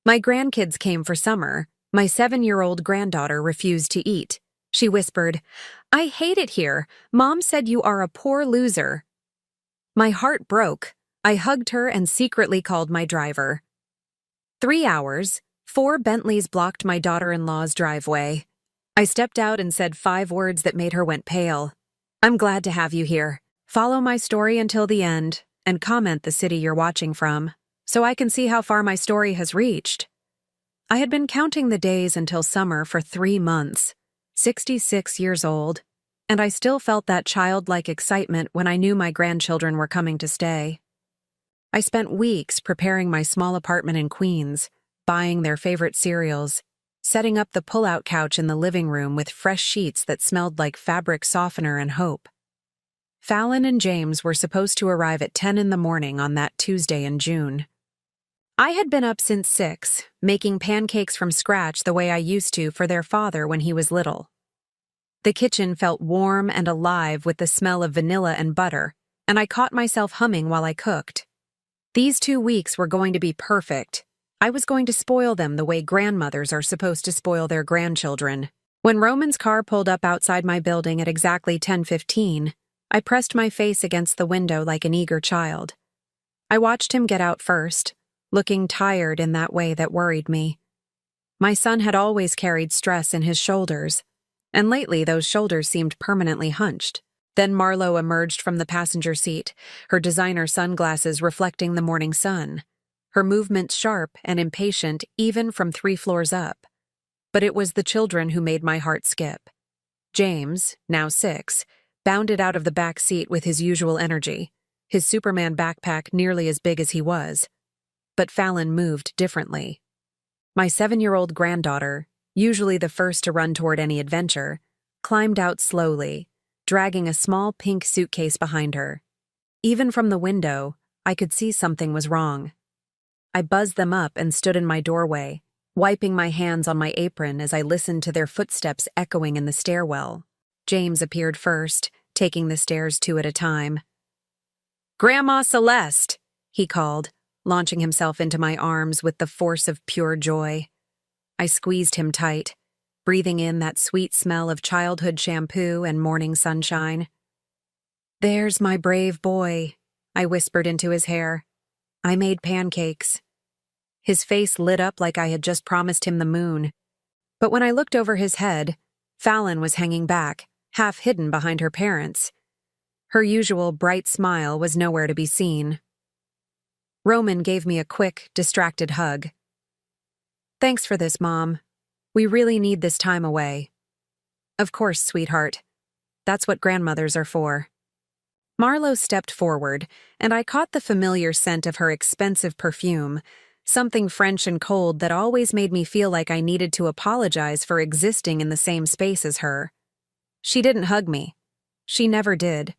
My grandkids came for summer. My 7-year-old granddaughter refused to eat. She whispered, "I hate it here. Mom said you are a poor loser." My heart broke. I hugged her and secretly called my driver. 3 hours, 4 Bentleys blocked my daughter-in-law's driveway. I stepped out and said 5 words that made her went pale. "I'm glad to have you here. Follow my story until the end, and comment the city you're watching from, so I can see how far my story has reached." I had been counting the days until summer for 3 months, 66 years old, and I still felt that childlike excitement when I knew my grandchildren were coming to stay. I spent weeks preparing my small apartment in Queens, buying their favorite cereals, setting up the pull-out couch in the living room with fresh sheets that smelled like fabric softener and hope. Fallon and James were supposed to arrive at 10 in the morning on that Tuesday in June. I had been up since 6, making pancakes from scratch the way I used to for their father when he was little. The kitchen felt warm and alive with the smell of vanilla and butter, and I caught myself humming while I cooked. These 2 weeks were going to be perfect. I was going to spoil them the way grandmothers are supposed to spoil their grandchildren. When Roman's car pulled up outside my building at exactly 10:15, I pressed my face against the window like an eager child. I watched him get out first, looking tired in that way that worried me. My son had always carried stress in his shoulders, and lately those shoulders seemed permanently hunched. Then Marlo emerged from the passenger seat, her designer sunglasses reflecting the morning sun, her movements sharp and impatient even from 3 floors up. But it was the children who made my heart skip. James, now 6, bounded out of the back seat with his usual energy, his Superman backpack nearly as big as he was. But Fallon moved differently. My 7-year-old granddaughter, usually the first to run toward any adventure, climbed out slowly, dragging a small pink suitcase behind her. Even from the window, I could see something was wrong. I buzzed them up and stood in my doorway, wiping my hands on my apron as I listened to their footsteps echoing in the stairwell. James appeared first, taking the stairs 2 at a time. "Grandma Celeste," he called, launching himself into my arms with the force of pure joy. I squeezed him tight, breathing in that sweet smell of childhood shampoo and morning sunshine. "There's my brave boy," I whispered into his hair. "I made pancakes." His face lit up like I had just promised him the moon. But when I looked over his head, Fallon was hanging back, half hidden behind her parents. Her usual bright smile was nowhere to be seen. Roman gave me a quick, distracted hug. "Thanks for this, Mom. We really need this time away." "Of course, sweetheart. That's what grandmothers are for." Marlo stepped forward, and I caught the familiar scent of her expensive perfume, something French and cold that always made me feel like I needed to apologize for existing in the same space as her. She didn't hug me. She never did.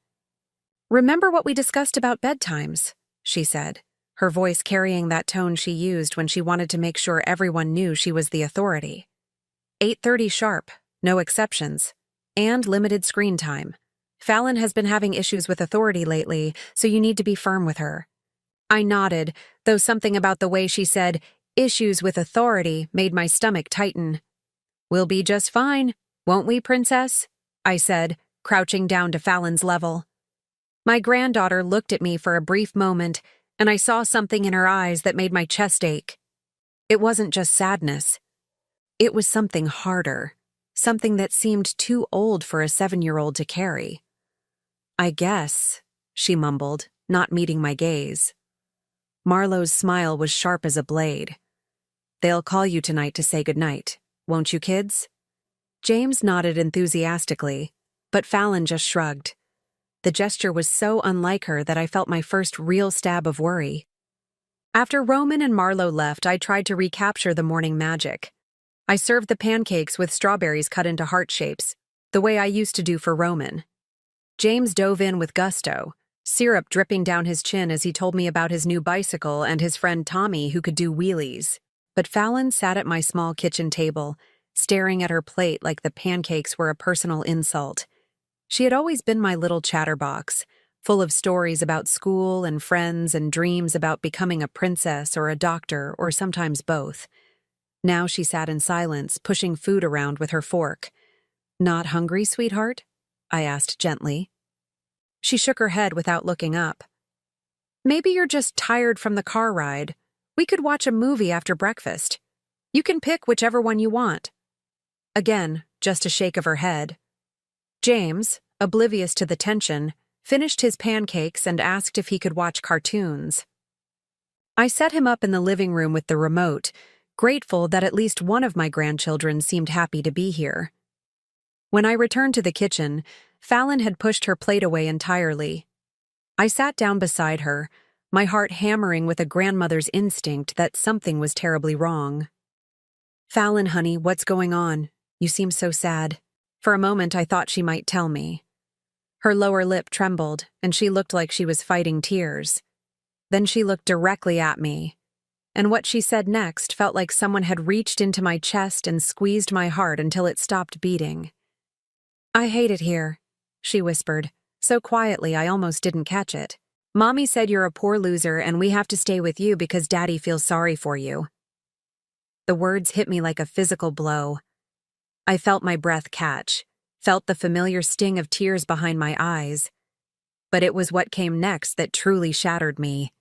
"Remember what we discussed about bedtimes?" she said, her voice carrying that tone she used when she wanted to make sure everyone knew she was the authority. 8:30 sharp, no exceptions, and limited screen time. Fallon has been having issues with authority lately, so you need to be firm with her. I nodded, though something about the way she said, "issues with authority," made my stomach tighten. "We'll be just fine, won't we, Princess?" I said, crouching down to Fallon's level. My granddaughter looked at me for a brief moment, and I saw something in her eyes that made my chest ache. It wasn't just sadness. It was something harder, something that seemed too old for a 7-year-old to carry. "I guess," she mumbled, not meeting my gaze. Marlo's smile was sharp as a blade. "They'll call you tonight to say goodnight, won't you, kids?" James nodded enthusiastically, but Fallon just shrugged. The gesture was so unlike her that I felt my first real stab of worry. After Roman and Marlo left, I tried to recapture the morning magic. I served the pancakes with strawberries cut into heart shapes, the way I used to do for Roman. James dove in with gusto, syrup dripping down his chin as he told me about his new bicycle and his friend Tommy who could do wheelies. But Fallon sat at my small kitchen table, staring at her plate like the pancakes were a personal insult. She had always been my little chatterbox, full of stories about school and friends and dreams about becoming a princess or a doctor or sometimes both. Now she sat in silence, pushing food around with her fork. "Not hungry, sweetheart?" I asked gently. She shook her head without looking up. "Maybe you're just tired from the car ride. We could watch a movie after breakfast. You can pick whichever one you want." Again, just a shake of her head. James, oblivious to the tension, finished his pancakes and asked if he could watch cartoons. I set him up in the living room with the remote, grateful that at least one of my grandchildren seemed happy to be here. When I returned to the kitchen, Fallon had pushed her plate away entirely. I sat down beside her, my heart hammering with a grandmother's instinct that something was terribly wrong. "Fallon, honey, what's going on? You seem so sad." For a moment I thought she might tell me. Her lower lip trembled, and she looked like she was fighting tears. Then she looked directly at me, and what she said next felt like someone had reached into my chest and squeezed my heart until it stopped beating. "I hate it here," she whispered, so quietly I almost didn't catch it. "Mommy said you're a poor loser and we have to stay with you because Daddy feels sorry for you." The words hit me like a physical blow. I felt my breath catch, felt the familiar sting of tears behind my eyes. But it was what came next that truly shattered me.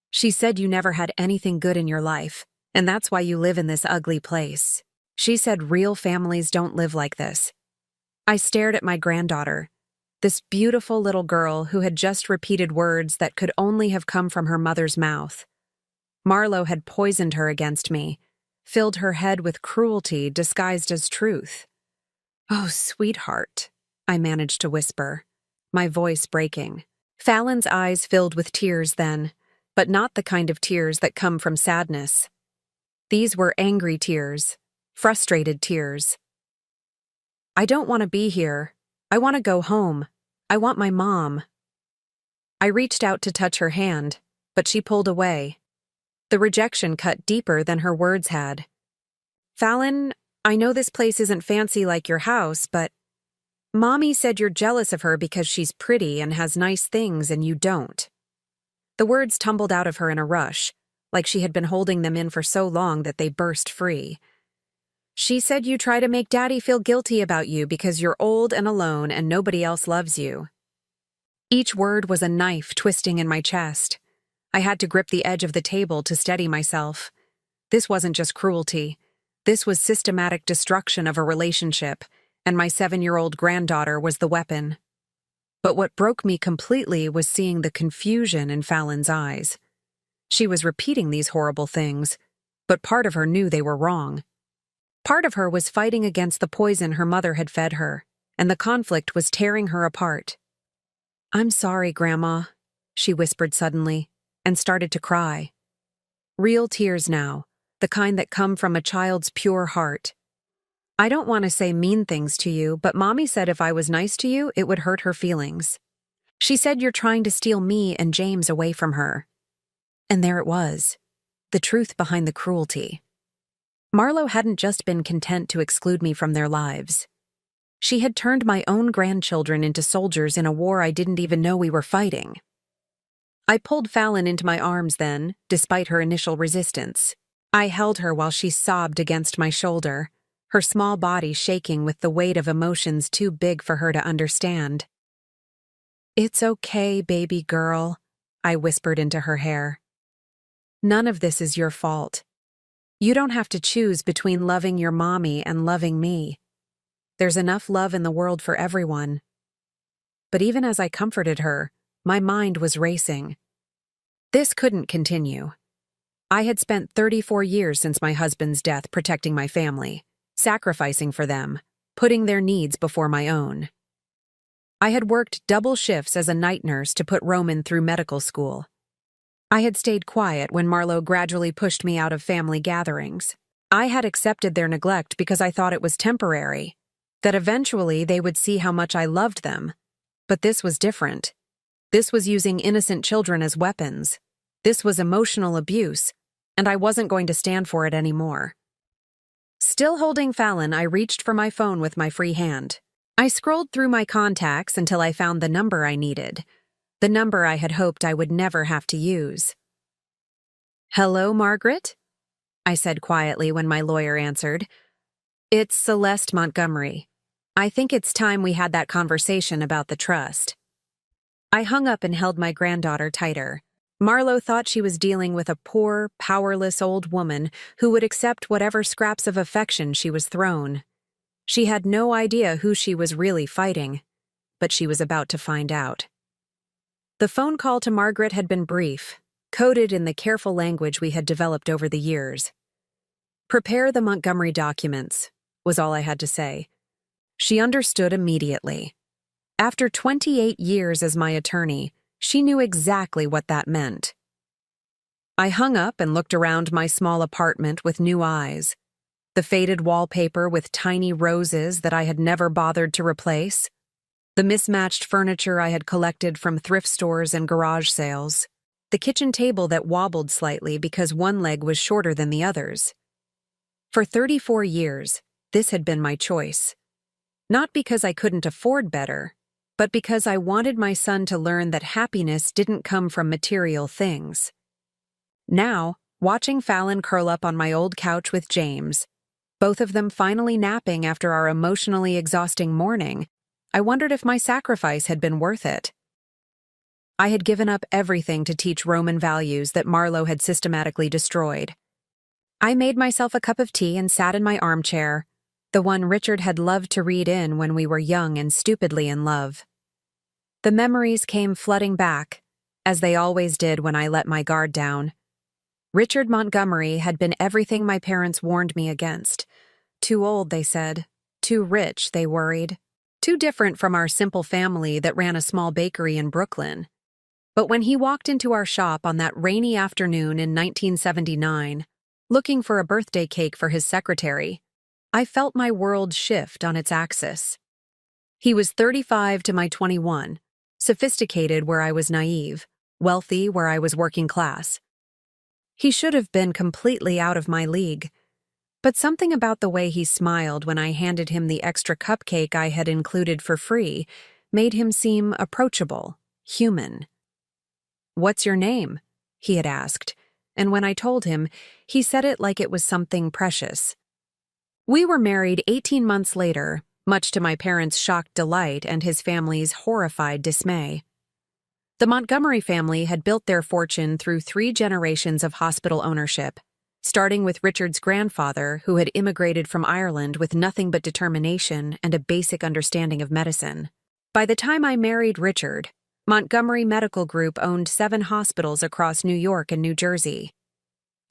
"She said you never had anything good in your life, and that's why you live in this ugly place. She said real families don't live like this." I stared at my granddaughter, this beautiful little girl who had just repeated words that could only have come from her mother's mouth. Marlowe had poisoned her against me, filled her head with cruelty disguised as truth. "Oh, sweetheart," I managed to whisper, my voice breaking. Fallon's eyes filled with tears then, but not the kind of tears that come from sadness. These were angry tears, frustrated tears. "I don't want to be here. I want to go home. I want my mom." I reached out to touch her hand, but she pulled away. The rejection cut deeper than her words had. "Fallon, I know this place isn't fancy like your house, but Mommy said you're jealous of her because she's pretty and has nice things and you don't." The words tumbled out of her in a rush, like she had been holding them in for so long that they burst free. "She said you try to make Daddy feel guilty about you because you're old and alone and nobody else loves you." Each word was a knife twisting in my chest. I had to grip the edge of the table to steady myself. This wasn't just cruelty. This was systematic destruction of a relationship, and my 7-year-old granddaughter was the weapon. But what broke me completely was seeing the confusion in Fallon's eyes. She was repeating these horrible things, but part of her knew they were wrong. Part of her was fighting against the poison her mother had fed her, and the conflict was tearing her apart. "I'm sorry, Grandma," she whispered suddenly, and started to cry. Real tears now, the kind that come from a child's pure heart. "I don't want to say mean things to you, but Mommy said if I was nice to you, it would hurt her feelings. She said you're trying to steal me and James away from her." And there it was, the truth behind the cruelty. Marlowe hadn't just been content to exclude me from their lives. She had turned my own grandchildren into soldiers in a war I didn't even know we were fighting. I pulled Fallon into my arms then, despite her initial resistance. I held her while she sobbed against my shoulder, her small body shaking with the weight of emotions too big for her to understand. "It's okay, baby girl," I whispered into her hair. "None of this is your fault. You don't have to choose between loving your mommy and loving me. There's enough love in the world for everyone." But even as I comforted her, my mind was racing. This couldn't continue. I had spent 34 years since my husband's death protecting my family, sacrificing for them, putting their needs before my own. I had worked double shifts as a night nurse to put Roman through medical school. I had stayed quiet when Marlowe gradually pushed me out of family gatherings. I had accepted their neglect because I thought it was temporary, that eventually they would see how much I loved them. But this was different. This was using innocent children as weapons. This was emotional abuse, and I wasn't going to stand for it anymore. Still holding Fallon, I reached for my phone with my free hand. I scrolled through my contacts until I found the number I needed. the number I had hoped I would never have to use. "Hello, Margaret?" I said quietly when my lawyer answered. "It's Celeste Montgomery. I think it's time we had that conversation about the trust." I hung up and held my granddaughter tighter. Marlo thought she was dealing with a poor, powerless old woman who would accept whatever scraps of affection she was thrown. She had no idea who she was really fighting, but she was about to find out. The phone call to Margaret had been brief, coded in the careful language we had developed over the years. "Prepare the Montgomery documents," was all I had to say. She understood immediately. After 28 years as my attorney, she knew exactly what that meant. I hung up and looked around my small apartment with new eyes. The faded wallpaper with tiny roses that I had never bothered to replace. The mismatched furniture I had collected from thrift stores and garage sales. The kitchen table that wobbled slightly because one leg was shorter than the others. For 34 years, this had been my choice. Not because I couldn't afford better, but because I wanted my son to learn that happiness didn't come from material things. Now, watching Fallon curl up on my old couch with James, both of them finally napping after our emotionally exhausting morning, I wondered if my sacrifice had been worth it. I had given up everything to teach Roman values that Marlo had systematically destroyed. I made myself a cup of tea and sat in my armchair, the one Richard had loved to read in when we were young and stupidly in love. The memories came flooding back, as they always did when I let my guard down. Richard Montgomery had been everything my parents warned me against. Too old, they said. Too rich, they worried. Too different from our simple family that ran a small bakery in Brooklyn. But when he walked into our shop on that rainy afternoon in 1979, looking for a birthday cake for his secretary, I felt my world shift on its axis. He was 35 to my 21, sophisticated where I was naive, wealthy where I was working class. He should have been completely out of my league, but something about the way he smiled when I handed him the extra cupcake I had included for free made him seem approachable, human. "What's your name?" he had asked, and when I told him, he said it like it was something precious. We were married 18 months later, much to my parents' shocked delight and his family's horrified dismay. The Montgomery family had built their fortune through 3 generations of hospital ownership, starting with Richard's grandfather, who had immigrated from Ireland with nothing but determination and a basic understanding of medicine. By the time I married Richard, Montgomery Medical Group owned 7 hospitals across New York and New Jersey.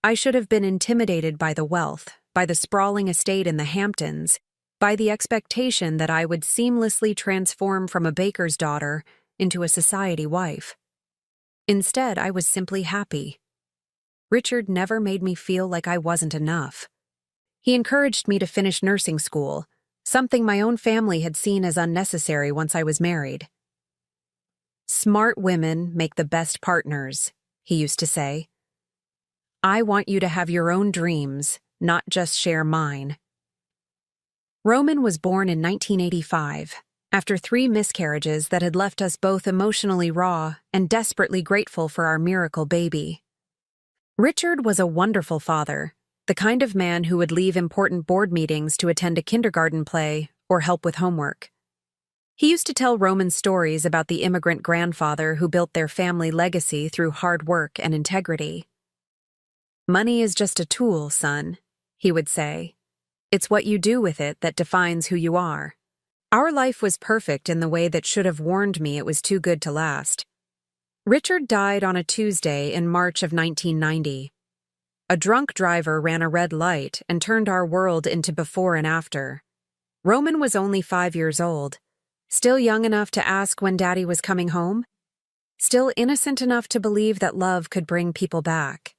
I should have been intimidated by the wealth, by the sprawling estate in the Hamptons, by the expectation that I would seamlessly transform from a baker's daughter into a society wife. Instead, I was simply happy. Richard never made me feel like I wasn't enough. He encouraged me to finish nursing school, something my own family had seen as unnecessary once I was married. "Smart women make the best partners," he used to say. "I want you to have your own dreams, not just share mine." Roman was born in 1985, after 3 miscarriages that had left us both emotionally raw and desperately grateful for our miracle baby. Richard was a wonderful father, the kind of man who would leave important board meetings to attend a kindergarten play or help with homework. He used to tell Roman stories about the immigrant grandfather who built their family legacy through hard work and integrity. "Money is just a tool, son," he would say. "It's what you do with it that defines who you are." Our life was perfect in the way that should have warned me it was too good to last. Richard died on a Tuesday in March of 1990. A drunk driver ran a red light and turned our world into before and after. Roman was only 5 years old, still young enough to ask when Daddy was coming home, still innocent enough to believe that love could bring people back.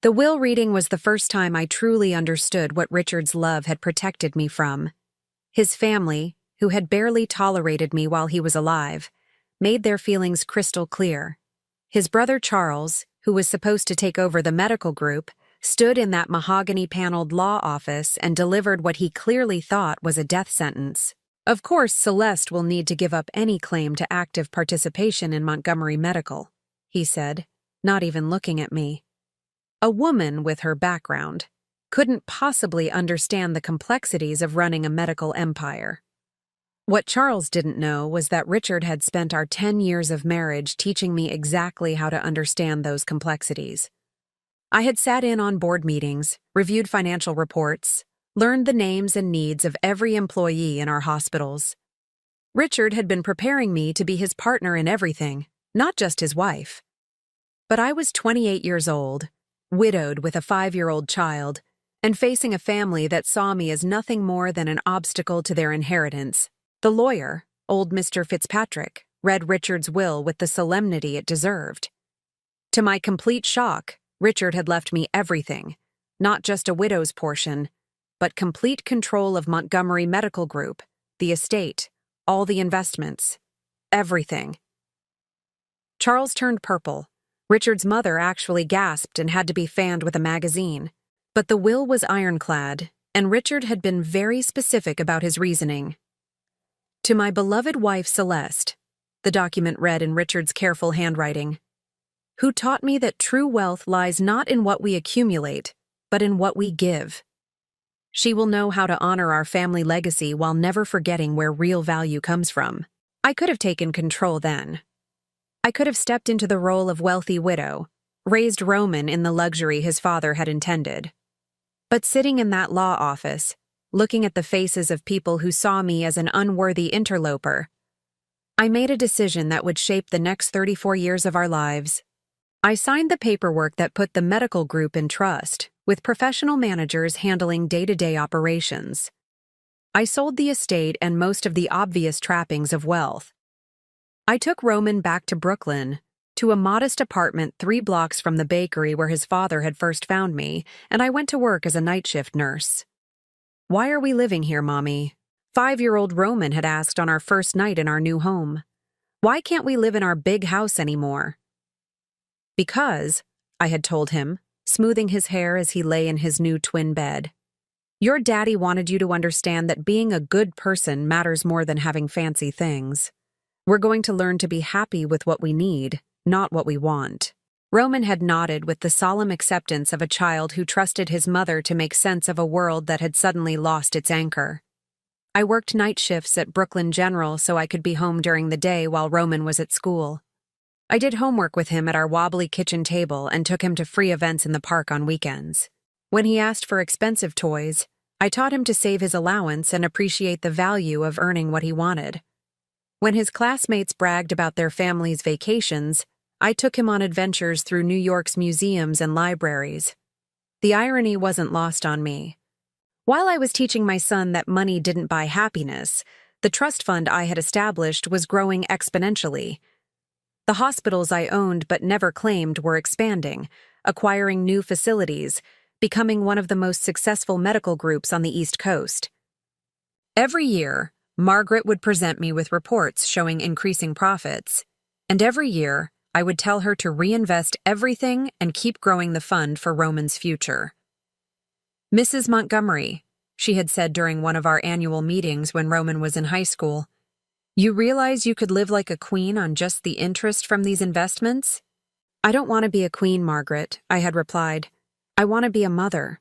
The will reading was the first time I truly understood what Richard's love had protected me from. His family, who had barely tolerated me while he was alive, made their feelings crystal clear. His brother Charles, who was supposed to take over the medical group, stood in that mahogany-paneled law office and delivered what he clearly thought was a death sentence. Of course, Celeste will need to give up any claim to active participation in Montgomery Medical, he said, not even looking at me. A woman with her background couldn't possibly understand the complexities of running a medical empire. What Charles didn't know was that Richard had spent our 10 years of marriage teaching me exactly how to understand those complexities. I had sat in on board meetings, reviewed financial reports, learned the names and needs of every employee in our hospitals. Richard had been preparing me to be his partner in everything, not just his wife. But I was 28 years old, widowed with a 5-year-old child, and facing a family that saw me as nothing more than an obstacle to their inheritance. The lawyer, old Mr. Fitzpatrick, read Richard's will with the solemnity it deserved. To my complete shock, Richard had left me everything, not just a widow's portion, but complete control of Montgomery Medical Group, the estate, all the investments, everything. Charles turned purple. Richard's mother actually gasped and had to be fanned with a magazine. But the will was ironclad, and Richard had been very specific about his reasoning. To my beloved wife Celeste, the document read in Richard's careful handwriting, who taught me that true wealth lies not in what we accumulate, but in what we give. She will know how to honor our family legacy while never forgetting where real value comes from. I could have taken control then. I could have stepped into the role of wealthy widow, raised Roman in the luxury his father had intended. But sitting in that law office, looking at the faces of people who saw me as an unworthy interloper, I made a decision that would shape the next 34 years of our lives. I signed the paperwork that put the medical group in trust, with professional managers handling day-to-day operations. I sold the estate and most of the obvious trappings of wealth. I took Roman back to Brooklyn, to a modest apartment 3 blocks from the bakery where his father had first found me, and I went to work as a night shift nurse. "Why are we living here, Mommy?" 5-year-old Roman had asked on our first night in our new home. "Why can't we live in our big house anymore?" "Because," I had told him, smoothing his hair as he lay in his new twin bed, "your daddy wanted you to understand that being a good person matters more than having fancy things. We're going to learn to be happy with what we need, not what we want." Roman had nodded with the solemn acceptance of a child who trusted his mother to make sense of a world that had suddenly lost its anchor. I worked night shifts at Brooklyn General so I could be home during the day while Roman was at school. I did homework with him at our wobbly kitchen table and took him to free events in the park on weekends. When he asked for expensive toys, I taught him to save his allowance and appreciate the value of earning what he wanted. When his classmates bragged about their family's vacations, I took him on adventures through New York's museums and libraries. The irony wasn't lost on me. While I was teaching my son that money didn't buy happiness, the trust fund I had established was growing exponentially. The hospitals I owned but never claimed were expanding, acquiring new facilities, becoming one of the most successful medical groups on the East Coast. Every year, Margaret would present me with reports showing increasing profits, and every year, I would tell her to reinvest everything and keep growing the fund for Roman's future. "Mrs. Montgomery," she had said during one of our annual meetings when Roman was in high school, "you realize you could live like a queen on just the interest from these investments?" "I don't want to be a queen, Margaret," I had replied. "I want to be a mother."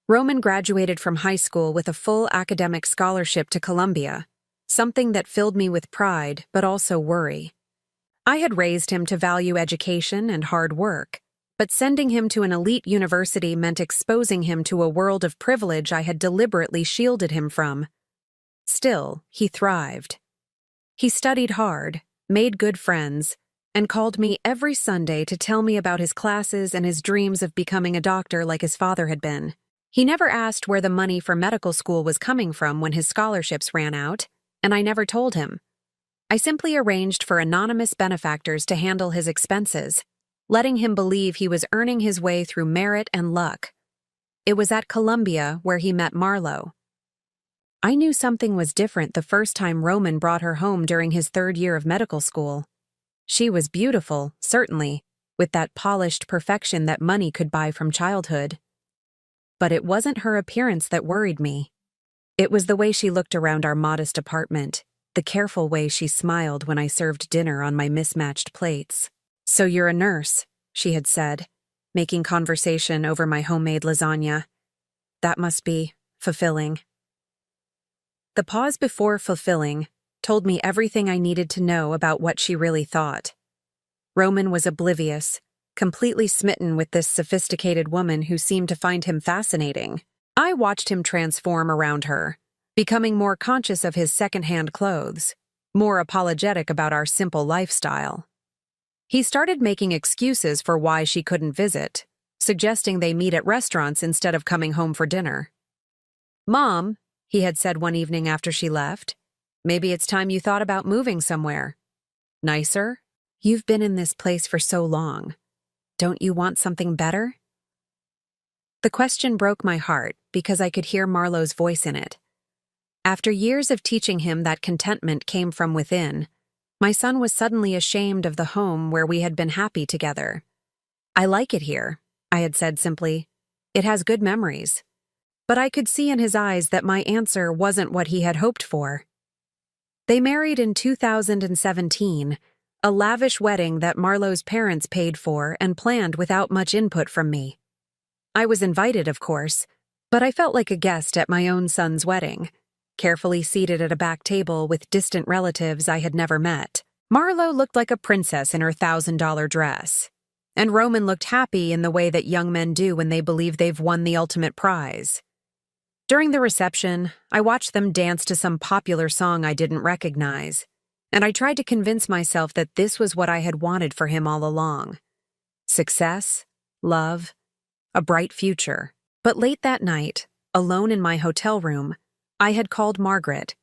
Roman graduated from high school with a full academic scholarship to Columbia, something that filled me with pride but also worry. I had raised him to value education and hard work, but sending him to an elite university meant exposing him to a world of privilege I had deliberately shielded him from. Still, he thrived. He studied hard, made good friends, and called me every Sunday to tell me about his classes and his dreams of becoming a doctor like his father had been. He never asked where the money for medical school was coming from when his scholarships ran out, and I never told him. I simply arranged for anonymous benefactors to handle his expenses, letting him believe he was earning his way through merit and luck. It was at Columbia where he met Marlo. I knew something was different the first time Roman brought her home during his 3rd year of medical school. She was beautiful, certainly, with that polished perfection that money could buy from childhood. But it wasn't her appearance that worried me. It was the way she looked around our modest apartment, the careful way she smiled when I served dinner on my mismatched plates. "So you're a nurse," she had said, making conversation over my homemade lasagna. "That must be fulfilling." The pause before fulfilling told me everything I needed to know about what she really thought. Roman was oblivious, completely smitten with this sophisticated woman who seemed to find him fascinating. I watched him transform around her, becoming more conscious of his secondhand clothes, more apologetic about our simple lifestyle. He started making excuses for why she couldn't visit, suggesting they meet at restaurants instead of coming home for dinner. "Mom," he had said one evening after she left, "maybe it's time you thought about moving somewhere. Nicer? You've been in this place for so long. Don't you want something better?" The question broke my heart because I could hear Marlowe's voice in it. After years of teaching him that contentment came from within, my son was suddenly ashamed of the home where we had been happy together. "I like it here," I had said simply. "It has good memories." But I could see in his eyes that my answer wasn't what he had hoped for. They married in 2017, a lavish wedding that Marlowe's parents paid for and planned without much input from me. I was invited, of course, but I felt like a guest at my own son's wedding, carefully seated at a back table with distant relatives I had never met. Marlowe looked like a princess in her $1,000 dress, and Roman looked happy in the way that young men do when they believe they've won the ultimate prize. During the reception, I watched them dance to some popular song I didn't recognize, and I tried to convince myself that this was what I had wanted for him all along. Success, love, a bright future. But late that night, alone in my hotel room, I had called Margaret.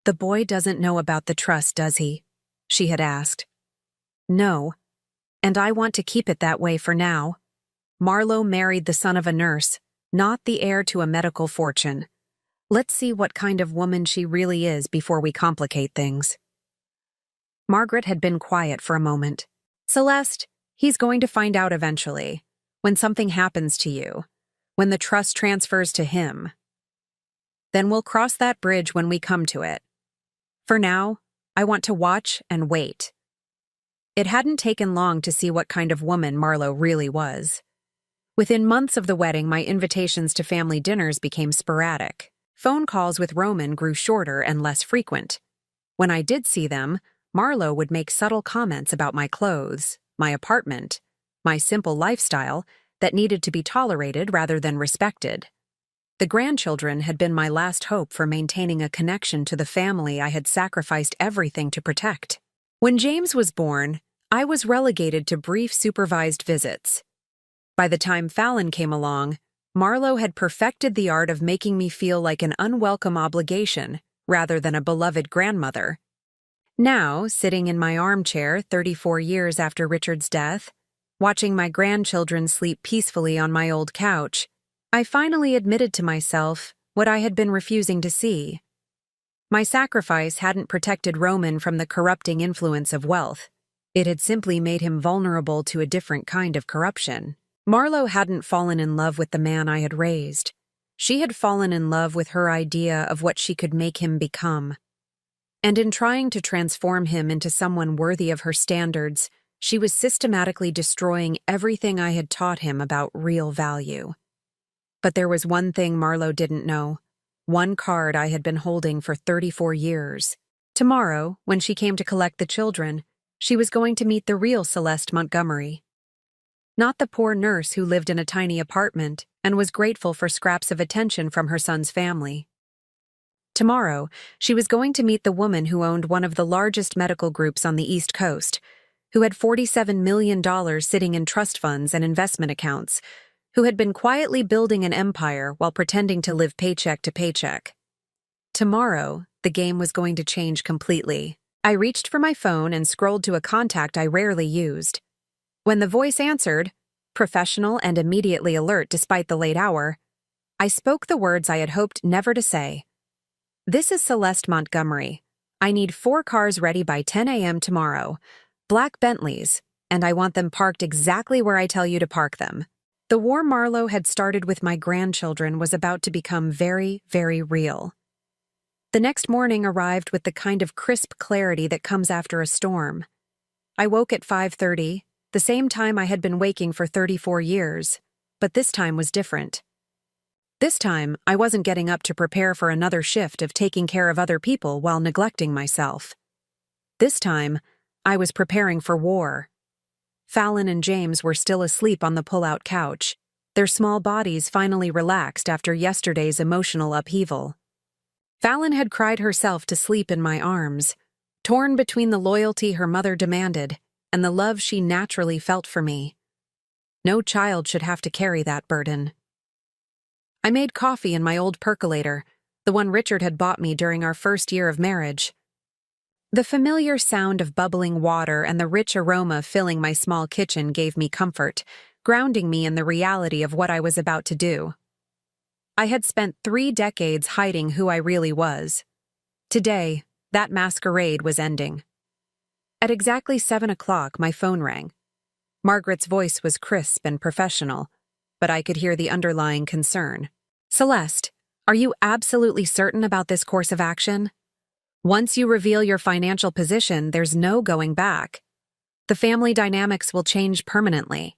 "The boy doesn't know about the trust, does he?" she had asked. "No, and I want to keep it that way for now. Marlowe married the son of a nurse, not the heir to a medical fortune. Let's see what kind of woman she really is before we complicate things." Margaret had been quiet for a moment. "Celeste, he's going to find out eventually. When something happens to you, when the trust transfers to him. Then we'll cross that bridge when we come to it. For now, I want to watch and wait." It hadn't taken long to see what kind of woman Marlowe really was. Within months of the wedding, my invitations to family dinners became sporadic. Phone calls with Roman grew shorter and less frequent. When I did see them, Marlowe would make subtle comments about my clothes, my apartment, my simple lifestyle that needed to be tolerated rather than respected. The grandchildren had been my last hope for maintaining a connection to the family I had sacrificed everything to protect. When James was born, I was relegated to brief supervised visits. By the time Fallon came along, Marlowe had perfected the art of making me feel like an unwelcome obligation rather than a beloved grandmother. Now, sitting in my armchair 34 years after Richard's death, watching my grandchildren sleep peacefully on my old couch, I finally admitted to myself what I had been refusing to see. My sacrifice hadn't protected Roman from the corrupting influence of wealth. It had simply made him vulnerable to a different kind of corruption. Marlowe hadn't fallen in love with the man I had raised. She had fallen in love with her idea of what she could make him become. And in trying to transform him into someone worthy of her standards, she was systematically destroying everything I had taught him about real value. But there was one thing Marlowe didn't know, one card I had been holding for 34 years. Tomorrow, when she came to collect the children, she was going to meet the real Celeste Montgomery. Not the poor nurse who lived in a tiny apartment and was grateful for scraps of attention from her son's family. Tomorrow, she was going to meet the woman who owned one of the largest medical groups on the East Coast, who had $47 million sitting in trust funds and investment accounts, who had been quietly building an empire while pretending to live paycheck to paycheck. Tomorrow, the game was going to change completely. I reached for my phone and scrolled to a contact I rarely used. When the voice answered, professional and immediately alert despite the late hour, I spoke the words I had hoped never to say. "This is Celeste Montgomery. I need 4 cars ready by 10 a.m. tomorrow. Black Bentleys, and I want them parked exactly where I tell you to park them. The war Marlowe had started with my grandchildren was about to become very, very real. The next morning arrived with the kind of crisp clarity that comes after a storm. I woke at 5:30, the same time I had been waking for 34 years, but this time was different. This time, I wasn't getting up to prepare for another shift of taking care of other people while neglecting myself. This time, I was preparing for war. Fallon and James were still asleep on the pull-out couch, their small bodies finally relaxed after yesterday's emotional upheaval. Fallon had cried herself to sleep in my arms, torn between the loyalty her mother demanded and the love she naturally felt for me. No child should have to carry that burden. I made coffee in my old percolator, the one Richard had bought me during our first year of marriage. The familiar sound of bubbling water and the rich aroma filling my small kitchen gave me comfort, grounding me in the reality of what I was about to do. I had spent 3 decades hiding who I really was. Today, that masquerade was ending. At exactly 7 o'clock, my phone rang. Margaret's voice was crisp and professional, but I could hear the underlying concern. "Celeste, are you absolutely certain about this course of action? Once you reveal your financial position, there's no going back. The family dynamics will change permanently."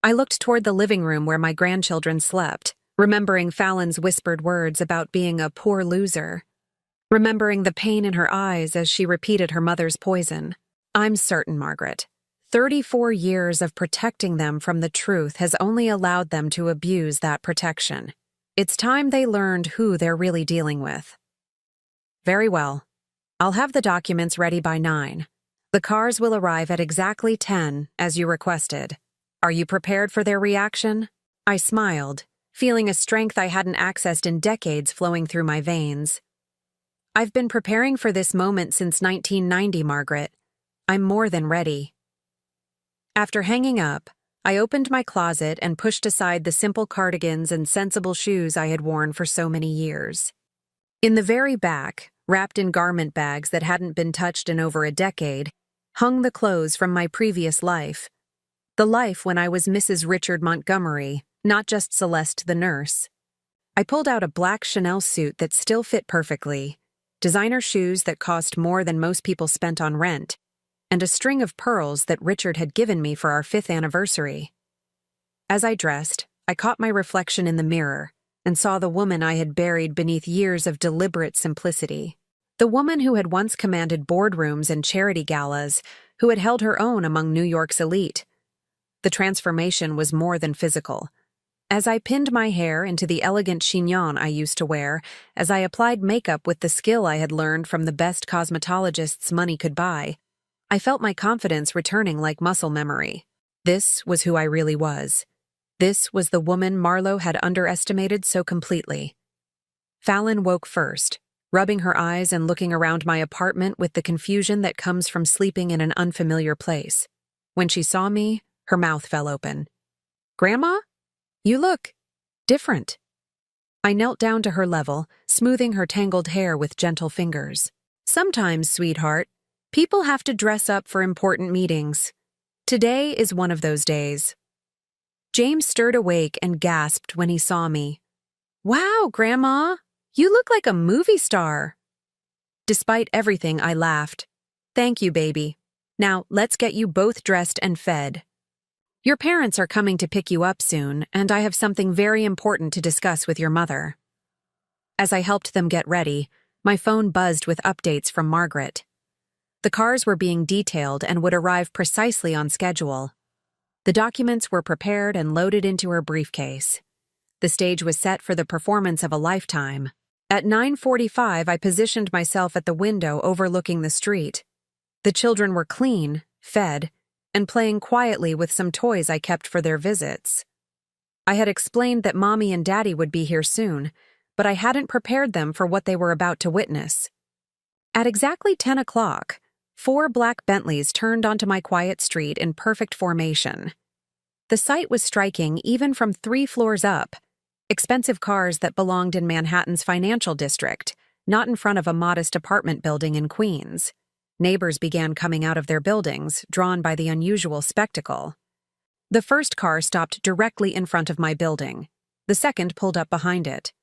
I looked toward the living room where my grandchildren slept, remembering Fallon's whispered words about being a poor loser, remembering the pain in her eyes as she repeated her mother's poison. "I'm certain, Margaret. 34 years of protecting them from the truth has only allowed them to abuse that protection. It's time they learned who they're really dealing with." "Very well. I'll have the documents ready by 9. The cars will arrive at exactly 10, as you requested. Are you prepared for their reaction?" I smiled, feeling a strength I hadn't accessed in decades flowing through my veins. "I've been preparing for this moment since 1990, Margaret. I'm more than ready." After hanging up, I opened my closet and pushed aside the simple cardigans and sensible shoes I had worn for so many years. In the very back, wrapped in garment bags that hadn't been touched in over a decade, hung the clothes from my previous life. The life when I was Mrs. Richard Montgomery, not just Celeste the nurse. I pulled out a black Chanel suit that still fit perfectly, designer shoes that cost more than most people spent on rent, and a string of pearls that Richard had given me for our 5th anniversary. As I dressed, I caught my reflection in the mirror and saw the woman I had buried beneath years of deliberate simplicity. The woman who had once commanded boardrooms and charity galas, who had held her own among New York's elite. The transformation was more than physical. As I pinned my hair into the elegant chignon I used to wear, as I applied makeup with the skill I had learned from the best cosmetologists money could buy, I felt my confidence returning like muscle memory. This was who I really was. This was the woman Marlowe had underestimated so completely. Fallon woke first, rubbing her eyes and looking around my apartment with the confusion that comes from sleeping in an unfamiliar place. When she saw me, her mouth fell open. "Grandma? You look different." I knelt down to her level, smoothing her tangled hair with gentle fingers. "Sometimes, sweetheart, people have to dress up for important meetings. Today is one of those days." James stirred awake and gasped when he saw me. "Wow, Grandma, you look like a movie star." Despite everything, I laughed. "Thank you, baby. Now, let's get you both dressed and fed. Your parents are coming to pick you up soon, and I have something very important to discuss with your mother." As I helped them get ready, my phone buzzed with updates from Margaret. The cars were being detailed and would arrive precisely on schedule. The documents were prepared and loaded into her briefcase. The stage was set for the performance of a lifetime. At 9:45, I positioned myself at the window overlooking the street. The children were clean, fed, and playing quietly with some toys I kept for their visits. I had explained that Mommy and Daddy would be here soon, but I hadn't prepared them for what they were about to witness. At exactly 10 o'clock, 4 black Bentleys turned onto my quiet street in perfect formation. The sight was striking even from 3 floors up, expensive cars that belonged in Manhattan's financial district, not in front of a modest apartment building in Queens. Neighbors began coming out of their buildings, drawn by the unusual spectacle. The first car stopped directly in front of my building. The second pulled up behind it.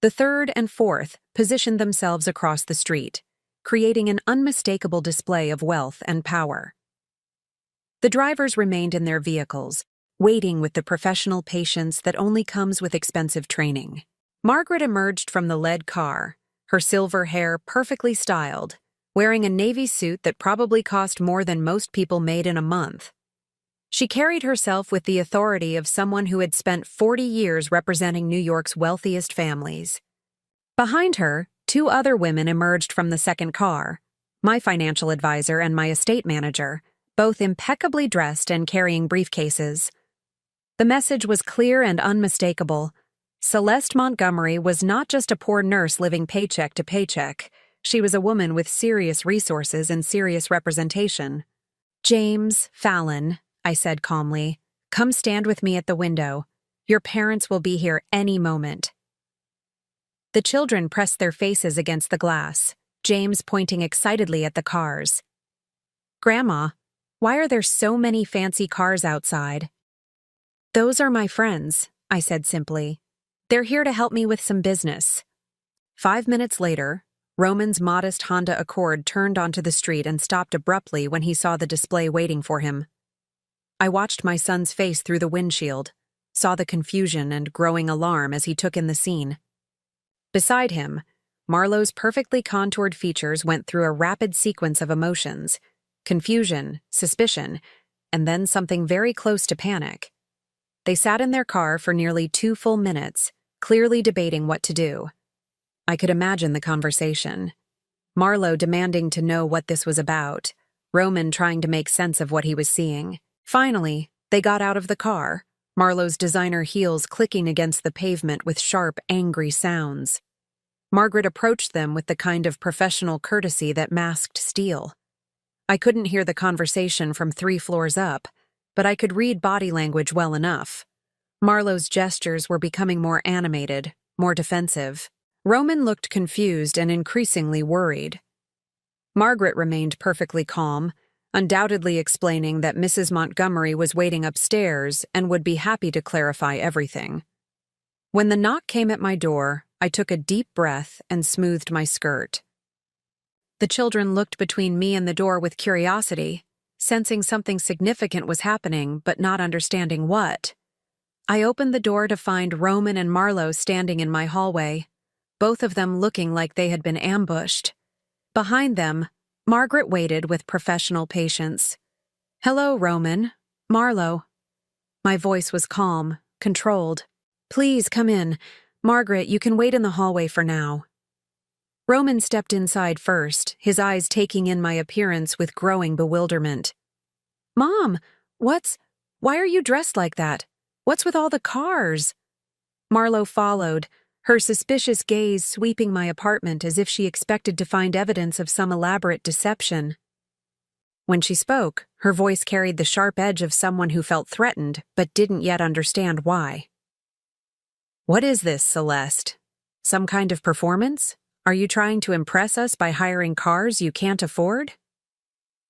The third and fourth positioned themselves across the street, creating an unmistakable display of wealth and power. The drivers remained in their vehicles, waiting with the professional patience that only comes with expensive training. Margaret emerged from the lead car, her silver hair perfectly styled, wearing a navy suit that probably cost more than most people made in a month. She carried herself with the authority of someone who had spent 40 years representing New York's wealthiest families. Behind her, two other women emerged from the second car, my financial advisor and my estate manager, both impeccably dressed and carrying briefcases. The message was clear and unmistakable. Celeste Montgomery was not just a poor nurse living paycheck to paycheck. She was a woman with serious resources and serious representation. "James, Fallon," I said calmly, "come stand with me at the window. Your parents will be here any moment." The children pressed their faces against the glass, James pointing excitedly at the cars. "Grandma, why are there so many fancy cars outside?" "Those are my friends," I said simply. "They're here to help me with some business." 5 minutes later, Roman's modest Honda Accord turned onto the street and stopped abruptly when he saw the display waiting for him. I watched my son's face through the windshield, saw the confusion and growing alarm as he took in the scene. Beside him, Marlowe's perfectly contoured features went through a rapid sequence of emotions: confusion, suspicion, and then something very close to panic. They sat in their car for nearly 2 full minutes, clearly debating what to do. I could imagine the conversation. Marlowe demanding to know what this was about, Roman trying to make sense of what he was seeing. Finally, they got out of the car, Marlowe's designer heels clicking against the pavement with sharp, angry sounds. Margaret approached them with the kind of professional courtesy that masked steel. I couldn't hear the conversation from 3 floors up, but I could read body language well enough. Marlowe's gestures were becoming more animated, more defensive. Roman looked confused and increasingly worried. Margaret remained perfectly calm, undoubtedly explaining that Mrs. Montgomery was waiting upstairs and would be happy to clarify everything. When the knock came at my door, I took a deep breath and smoothed my skirt. The children looked between me and the door with curiosity, sensing something significant was happening but not understanding what. I opened the door to find Roman and Marlowe standing in my hallway, both of them looking like they had been ambushed. Behind them, Margaret waited with professional patience. "Hello, Roman. Marlowe." My voice was calm, controlled. "Please come in. Margaret, you can wait in the hallway for now." Roman stepped inside first, his eyes taking in my appearance with growing bewilderment. "Mom, why are you dressed like that? What's with all the cars?" Marlowe followed, her suspicious gaze sweeping my apartment as if she expected to find evidence of some elaborate deception. When she spoke, her voice carried the sharp edge of someone who felt threatened but didn't yet understand why. "What is this, Celeste? Some kind of performance? Are you trying to impress us by hiring cars you can't afford?"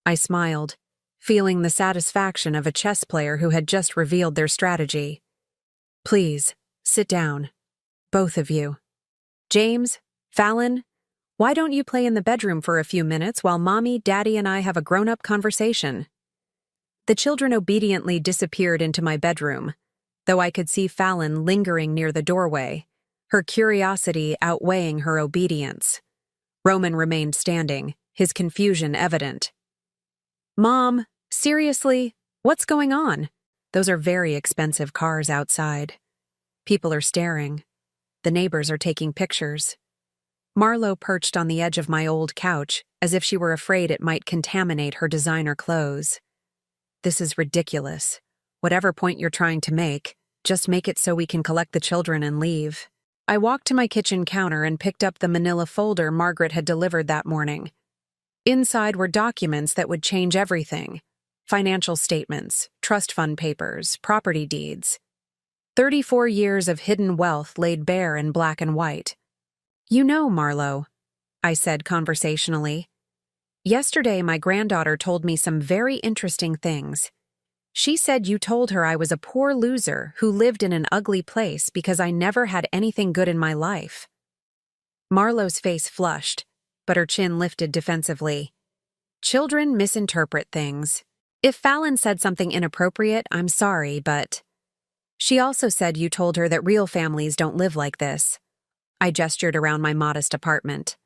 I smiled, feeling the satisfaction of a chess player who had just revealed their strategy. "Please, sit down. Both of you. James, Fallon, why don't you play in the bedroom for a few minutes while Mommy, Daddy, and I have a grown-up conversation?" The children obediently disappeared into my bedroom, though I could see Fallon lingering near the doorway, her curiosity outweighing her obedience. Roman remained standing, his confusion evident. "Mom, seriously, what's going on? Those are very expensive cars outside. People are staring. The neighbors are taking pictures." Marlowe perched on the edge of my old couch, as if she were afraid it might contaminate her designer clothes. "This is ridiculous. Whatever point you're trying to make, just make it so we can collect the children and leave." I walked to my kitchen counter and picked up the manila folder Margaret had delivered that morning. Inside were documents that would change everything: financial statements, trust fund papers, property deeds. 34 years of hidden wealth laid bare in black and white. "You know, Marlowe," I said conversationally, "yesterday my granddaughter told me some very interesting things. She said you told her I was a poor loser who lived in an ugly place because I never had anything good in my life. Marlowe's face flushed, but her chin lifted defensively. Children misinterpret things. If Fallon said something inappropriate, I'm sorry, but... She also said you told her that real families don't live like this. I gestured around my modest apartment.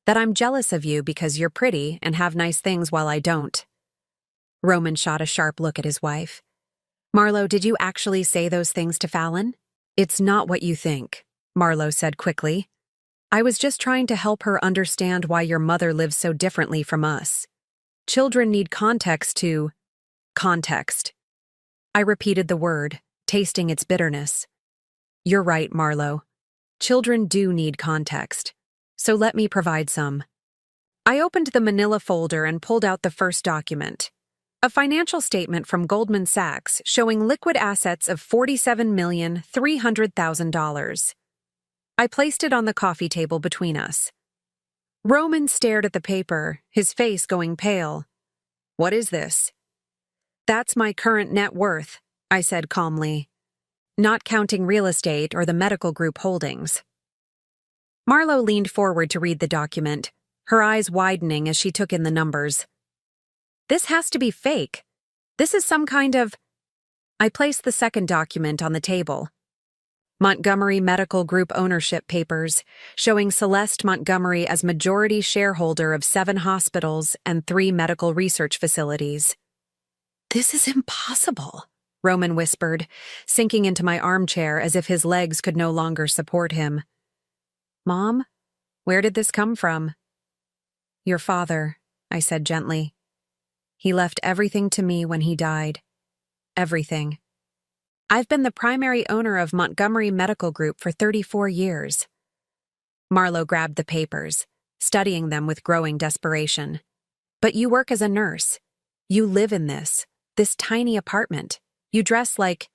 That I'm jealous of you because you're pretty and have nice things while I don't. Roman shot a sharp look at his wife. Marlowe, did you actually say those things to Fallon? It's not what you think, Marlowe said quickly. I was just trying to help her understand why your mother lives so differently from us. Children need context to... Context. I repeated the word, tasting its bitterness. You're right, Marlowe. Children do need context. So let me provide some. I opened the manila folder and pulled out the first document. A financial statement from Goldman Sachs showing liquid assets of $47,300,000. I placed it on the coffee table between us. Roman stared at the paper, his face going pale. What is this? That's my current net worth, I said calmly. Not counting real estate or the medical group holdings. Marlowe leaned forward to read the document, her eyes widening as she took in the numbers. This has to be fake. This is some kind of... I placed the second document on the table. Montgomery Medical Group ownership papers, showing Celeste Montgomery as majority shareholder of 7 hospitals and 3 medical research facilities. This is impossible, Roman whispered, sinking into my armchair as if his legs could no longer support him. Mom, where did this come from? Your father, I said gently. He left everything to me when he died. Everything. I've been the primary owner of Montgomery Medical Group for 34 years. Marlowe grabbed the papers, studying them with growing desperation. But you work as a nurse. You live in this tiny apartment. You dress like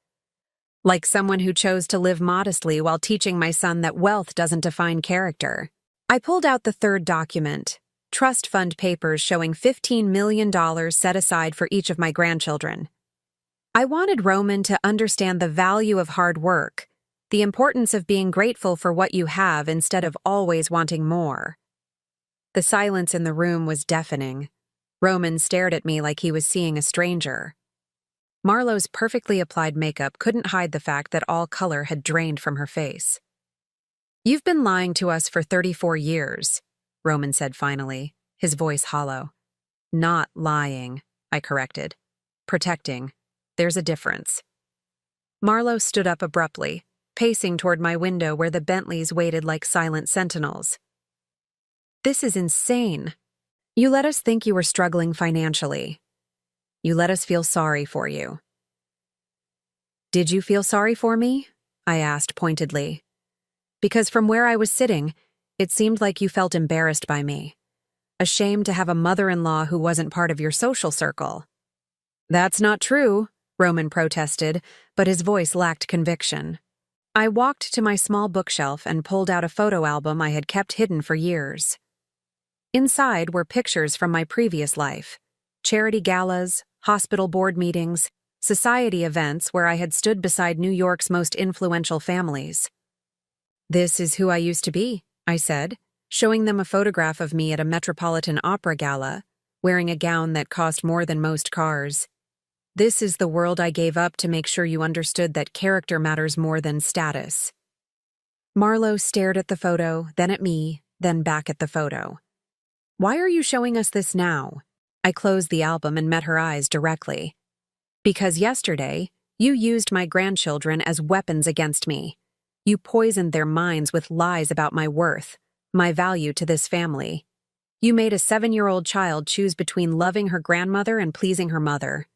someone who chose to live modestly while teaching my son that wealth doesn't define character. I pulled out the third document, trust fund papers showing $15 million set aside for each of my grandchildren. I wanted Roman to understand the value of hard work, the importance of being grateful for what you have instead of always wanting more. The silence in the room was deafening. Roman stared at me like he was seeing a stranger. Marlowe's perfectly applied makeup couldn't hide the fact that all color had drained from her face. You've been lying to us for 34 years, Roman said finally, his voice hollow. Not lying, I corrected. Protecting. There's a difference. Marlowe stood up abruptly, pacing toward my window where the Bentleys waited like silent sentinels. This is insane. You let us think you were struggling financially. You let us feel sorry for you. Did you feel sorry for me? I asked pointedly. Because from where I was sitting, it seemed like you felt embarrassed by me. Ashamed to have a mother-in-law who wasn't part of your social circle. That's not true, Roman protested, but his voice lacked conviction. I walked to my small bookshelf and pulled out a photo album I had kept hidden for years. Inside were pictures from my previous life, charity galas, hospital board meetings, society events where I had stood beside New York's most influential families. This is who I used to be, I said, showing them a photograph of me at a Metropolitan Opera gala, wearing a gown that cost more than most cars. This is the world I gave up to make sure you understood that character matters more than status. Marlowe stared at the photo, then at me, then back at the photo. Why are you showing us this now? I closed the album and met her eyes directly. Because yesterday, you used my grandchildren as weapons against me. You poisoned their minds with lies about my worth, my value to this family. You made a 7-year-old child choose between loving her grandmother and pleasing her mother.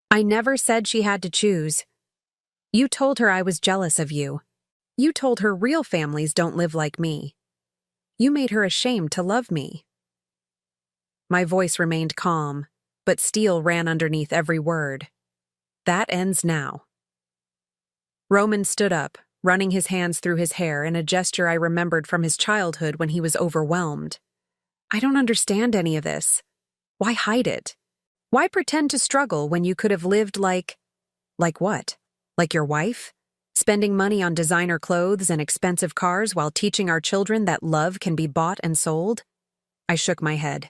I never said she had to choose. You told her I was jealous of you. You told her real families don't live like me. You made her ashamed to love me. My voice remained calm, but steel ran underneath every word. That ends now. Roman stood up, running his hands through his hair in a gesture I remembered from his childhood when he was overwhelmed. I don't understand any of this. Why hide it? Why pretend to struggle when you could have lived like what? Like your wife? Spending money on designer clothes and expensive cars while teaching our children that love can be bought and sold? I shook my head.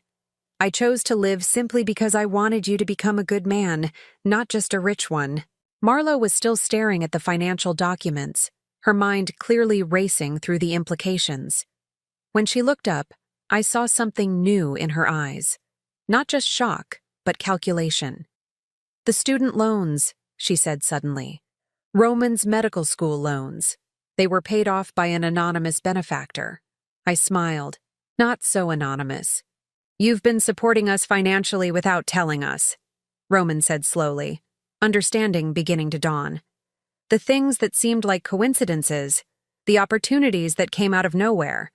I chose to live simply because I wanted you to become a good man, not just a rich one. Marlo was still staring at the financial documents, her mind clearly racing through the implications. When she looked up, I saw something new in her eyes. Not just shock, but calculation. The student loans, she said suddenly. Roman's medical school loans. They were paid off by an anonymous benefactor. I smiled. Not so anonymous. You've been supporting us financially without telling us, Roman said slowly, understanding beginning to dawn. The things that seemed like coincidences, the opportunities that came out of nowhere.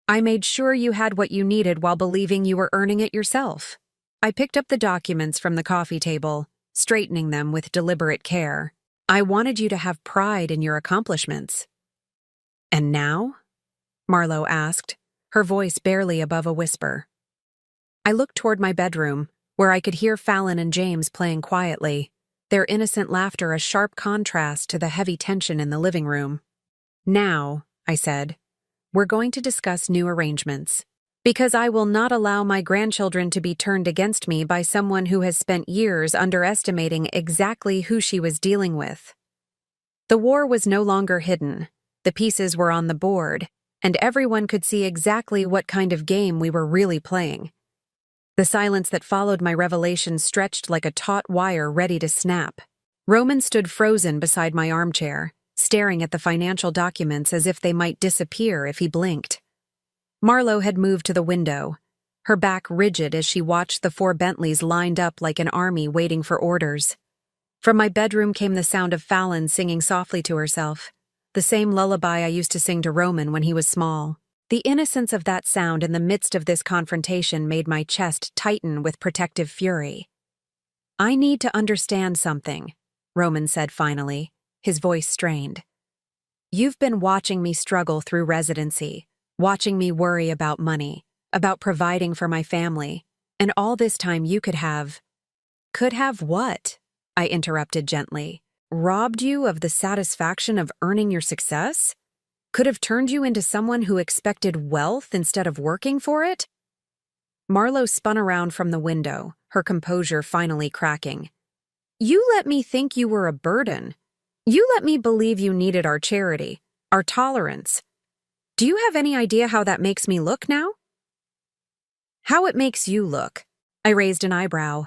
I made sure you had what you needed while believing you were earning it yourself. I picked up the documents from the coffee table, straightening them with deliberate care. I wanted you to have pride in your accomplishments. And now? Marlo asked, her voice barely above a whisper. I looked toward my bedroom, where I could hear Fallon and James playing quietly, their innocent laughter a sharp contrast to the heavy tension in the living room. Now, I said, we're going to discuss new arrangements. Because I will not allow my grandchildren to be turned against me by someone who has spent years underestimating exactly who she was dealing with. The war was no longer hidden. The pieces were on the board, and everyone could see exactly what kind of game we were really playing. The silence that followed my revelation stretched like a taut wire ready to snap. Roman stood frozen beside my armchair, staring at the financial documents as if they might disappear if he blinked. Marlo had moved to the window, her back rigid as she watched the 4 Bentleys lined up like an army waiting for orders. From my bedroom came the sound of Fallon singing softly to herself, the same lullaby I used to sing to Roman when he was small. The innocence of that sound in the midst of this confrontation made my chest tighten with protective fury. I need to understand something, Roman said finally, his voice strained. You've been watching me struggle through residency, watching me worry about money, about providing for my family, and all this time you could have... Could have what? I interrupted gently. Robbed you of the satisfaction of earning your success? Could have turned you into someone who expected wealth instead of working for it? Marlo spun around from the window, her composure finally cracking. You let me think you were a burden. You let me believe you needed our charity, our tolerance. Do you have any idea how that makes me look now? How it makes you look. I raised an eyebrow.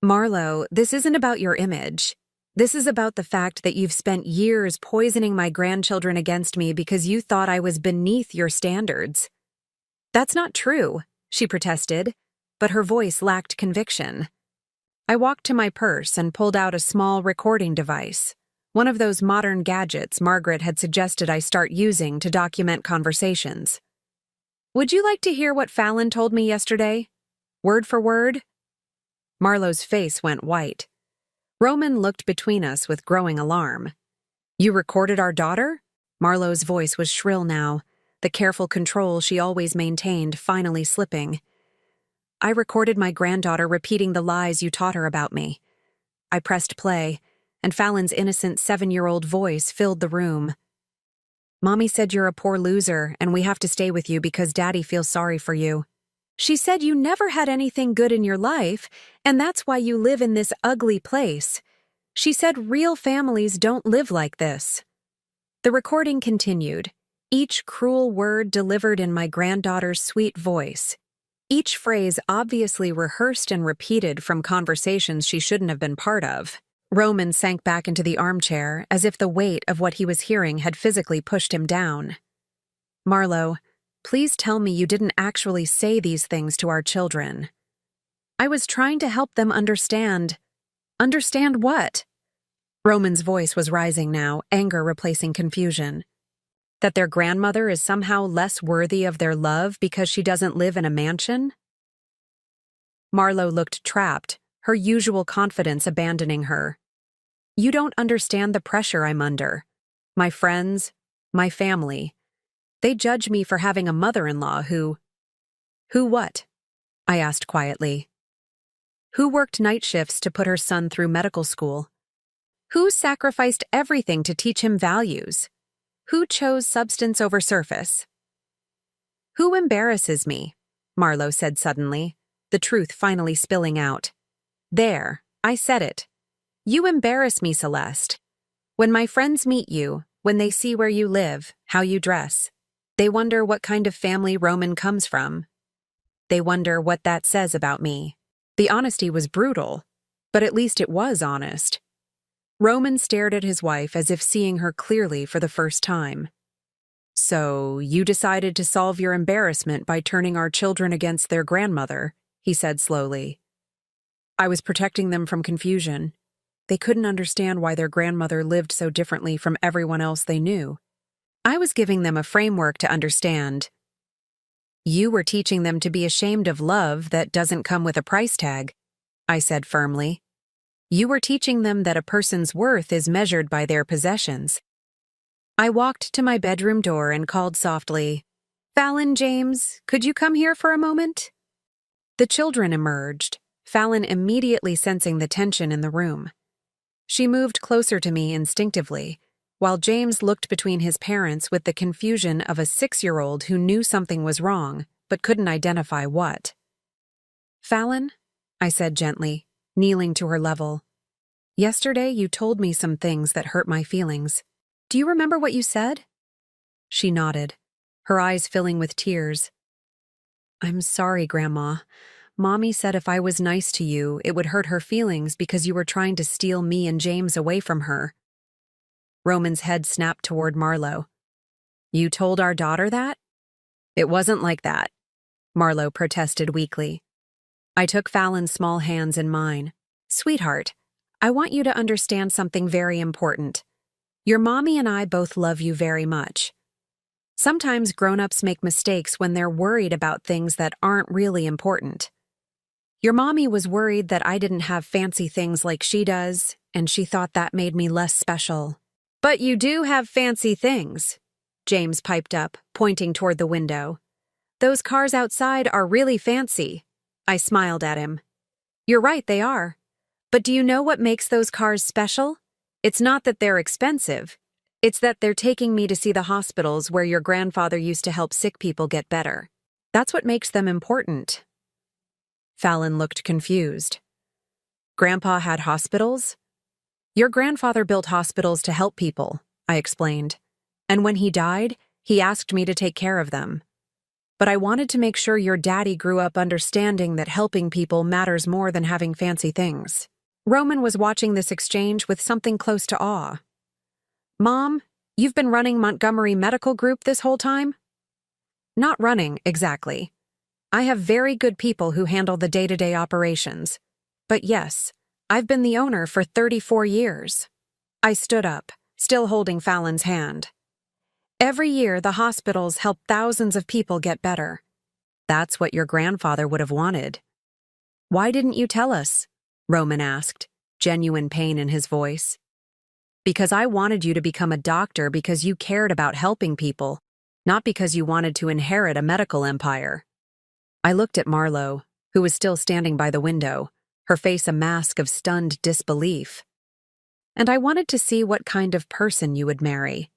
Marlo, this isn't about your image. This is about the fact that you've spent years poisoning my grandchildren against me because you thought I was beneath your standards. That's not true, she protested, but her voice lacked conviction. I walked to my purse and pulled out a small recording device, one of those modern gadgets Margaret had suggested I start using to document conversations. Would you like to hear what Fallon told me yesterday? Word for word? Marlo's face went white. Roman looked between us with growing alarm. You recorded our daughter? Marlo's voice was shrill now, the careful control she always maintained finally slipping. I recorded my granddaughter repeating the lies you taught her about me. I pressed play, and Fallon's innocent 7-year-old voice filled the room. Mommy said you're a poor loser and we have to stay with you because Daddy feels sorry for you. She said you never had anything good in your life, and that's why you live in this ugly place. She said real families don't live like this. The recording continued, each cruel word delivered in my granddaughter's sweet voice. Each phrase obviously rehearsed and repeated from conversations she shouldn't have been part of. Roman sank back into the armchair as if the weight of what he was hearing had physically pushed him down. Marlo, please tell me you didn't actually say these things to our children. I was trying to help them understand. Understand what? Roman's voice was rising now, anger replacing confusion. That their grandmother is somehow less worthy of their love because she doesn't live in a mansion? Marlo looked trapped, her usual confidence abandoning her. You don't understand the pressure I'm under. My friends, my family. They judge me for having a mother-in-law who... Who what? I asked quietly. Who worked night shifts to put her son through medical school? Who sacrificed everything to teach him values? Who chose substance over surface? Who embarrasses me? Marlo said suddenly, the truth finally spilling out. There, I said it. You embarrass me, Celeste. When my friends meet you, when they see where you live, how you dress, they wonder what kind of family Roman comes from. They wonder what that says about me. The honesty was brutal, but at least it was honest. Roman stared at his wife as if seeing her clearly for the first time. So, you decided to solve your embarrassment by turning our children against their grandmother, he said slowly. I was protecting them from confusion. They couldn't understand why their grandmother lived so differently from everyone else they knew. I was giving them a framework to understand. You were teaching them to be ashamed of love that doesn't come with a price tag, I said firmly. You were teaching them that a person's worth is measured by their possessions. I walked to my bedroom door and called softly, Fallon, James, could you come here for a moment? The children emerged, Fallon immediately sensing the tension in the room. She moved closer to me instinctively, while James looked between his parents with the confusion of a 6-year-old who knew something was wrong, but couldn't identify what. Fallon, I said gently, kneeling to her level. Yesterday you told me some things that hurt my feelings. Do you remember what you said? She nodded, her eyes filling with tears. I'm sorry, Grandma. Mommy said if I was nice to you, it would hurt her feelings because you were trying to steal me and James away from her. Roman's head snapped toward Marlo. You told our daughter that? It wasn't like that, Marlo protested weakly. I took Fallon's small hands in mine. Sweetheart, I want you to understand something very important. Your mommy and I both love you very much. Sometimes grown-ups make mistakes when they're worried about things that aren't really important. Your mommy was worried that I didn't have fancy things like she does, and she thought that made me less special. But you do have fancy things, James piped up, pointing toward the window. Those cars outside are really fancy. I smiled at him. You're right, they are. But do you know what makes those cars special? It's not that they're expensive. It's that they're taking me to see the hospitals where your grandfather used to help sick people get better. That's what makes them important. Fallon looked confused. Grandpa had hospitals? Your grandfather built hospitals to help people, I explained. And when he died, he asked me to take care of them. But I wanted to make sure your daddy grew up understanding that helping people matters more than having fancy things. Roman was watching this exchange with something close to awe. Mom, you've been running Montgomery Medical Group this whole time? Not running, exactly. I have very good people who handle the day-to-day operations. But yes, I've been the owner for 34 years. I stood up, still holding Fallon's hand. Every year, the hospitals help thousands of people get better. That's what your grandfather would have wanted. Why didn't you tell us? Roman asked, genuine pain in his voice. Because I wanted you to become a doctor because you cared about helping people, not because you wanted to inherit a medical empire. I looked at Marlo, who was still standing by the window, her face a mask of stunned disbelief. And I wanted to see what kind of person you would marry,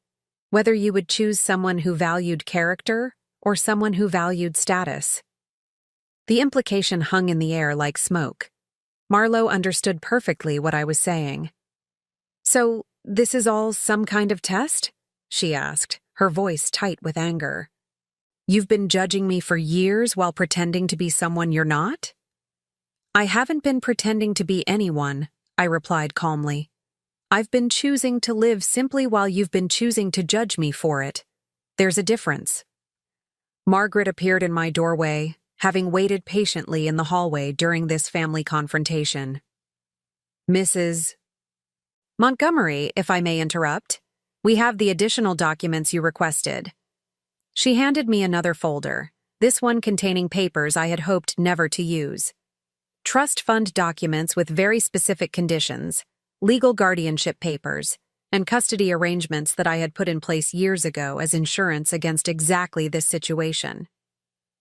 whether you would choose someone who valued character or someone who valued status. The implication hung in the air like smoke. Marlo understood perfectly what I was saying. So, this is all some kind of test? She asked, her voice tight with anger. You've been judging me for years while pretending to be someone you're not? I haven't been pretending to be anyone, I replied calmly. I've been choosing to live simply while you've been choosing to judge me for it. There's a difference. Margaret appeared in my doorway, having waited patiently in the hallway during this family confrontation. Mrs. Montgomery, if I may interrupt, we have the additional documents you requested. She handed me another folder, this one containing papers I had hoped never to use. Trust fund documents with very specific conditions, legal guardianship papers, and custody arrangements that I had put in place years ago as insurance against exactly this situation.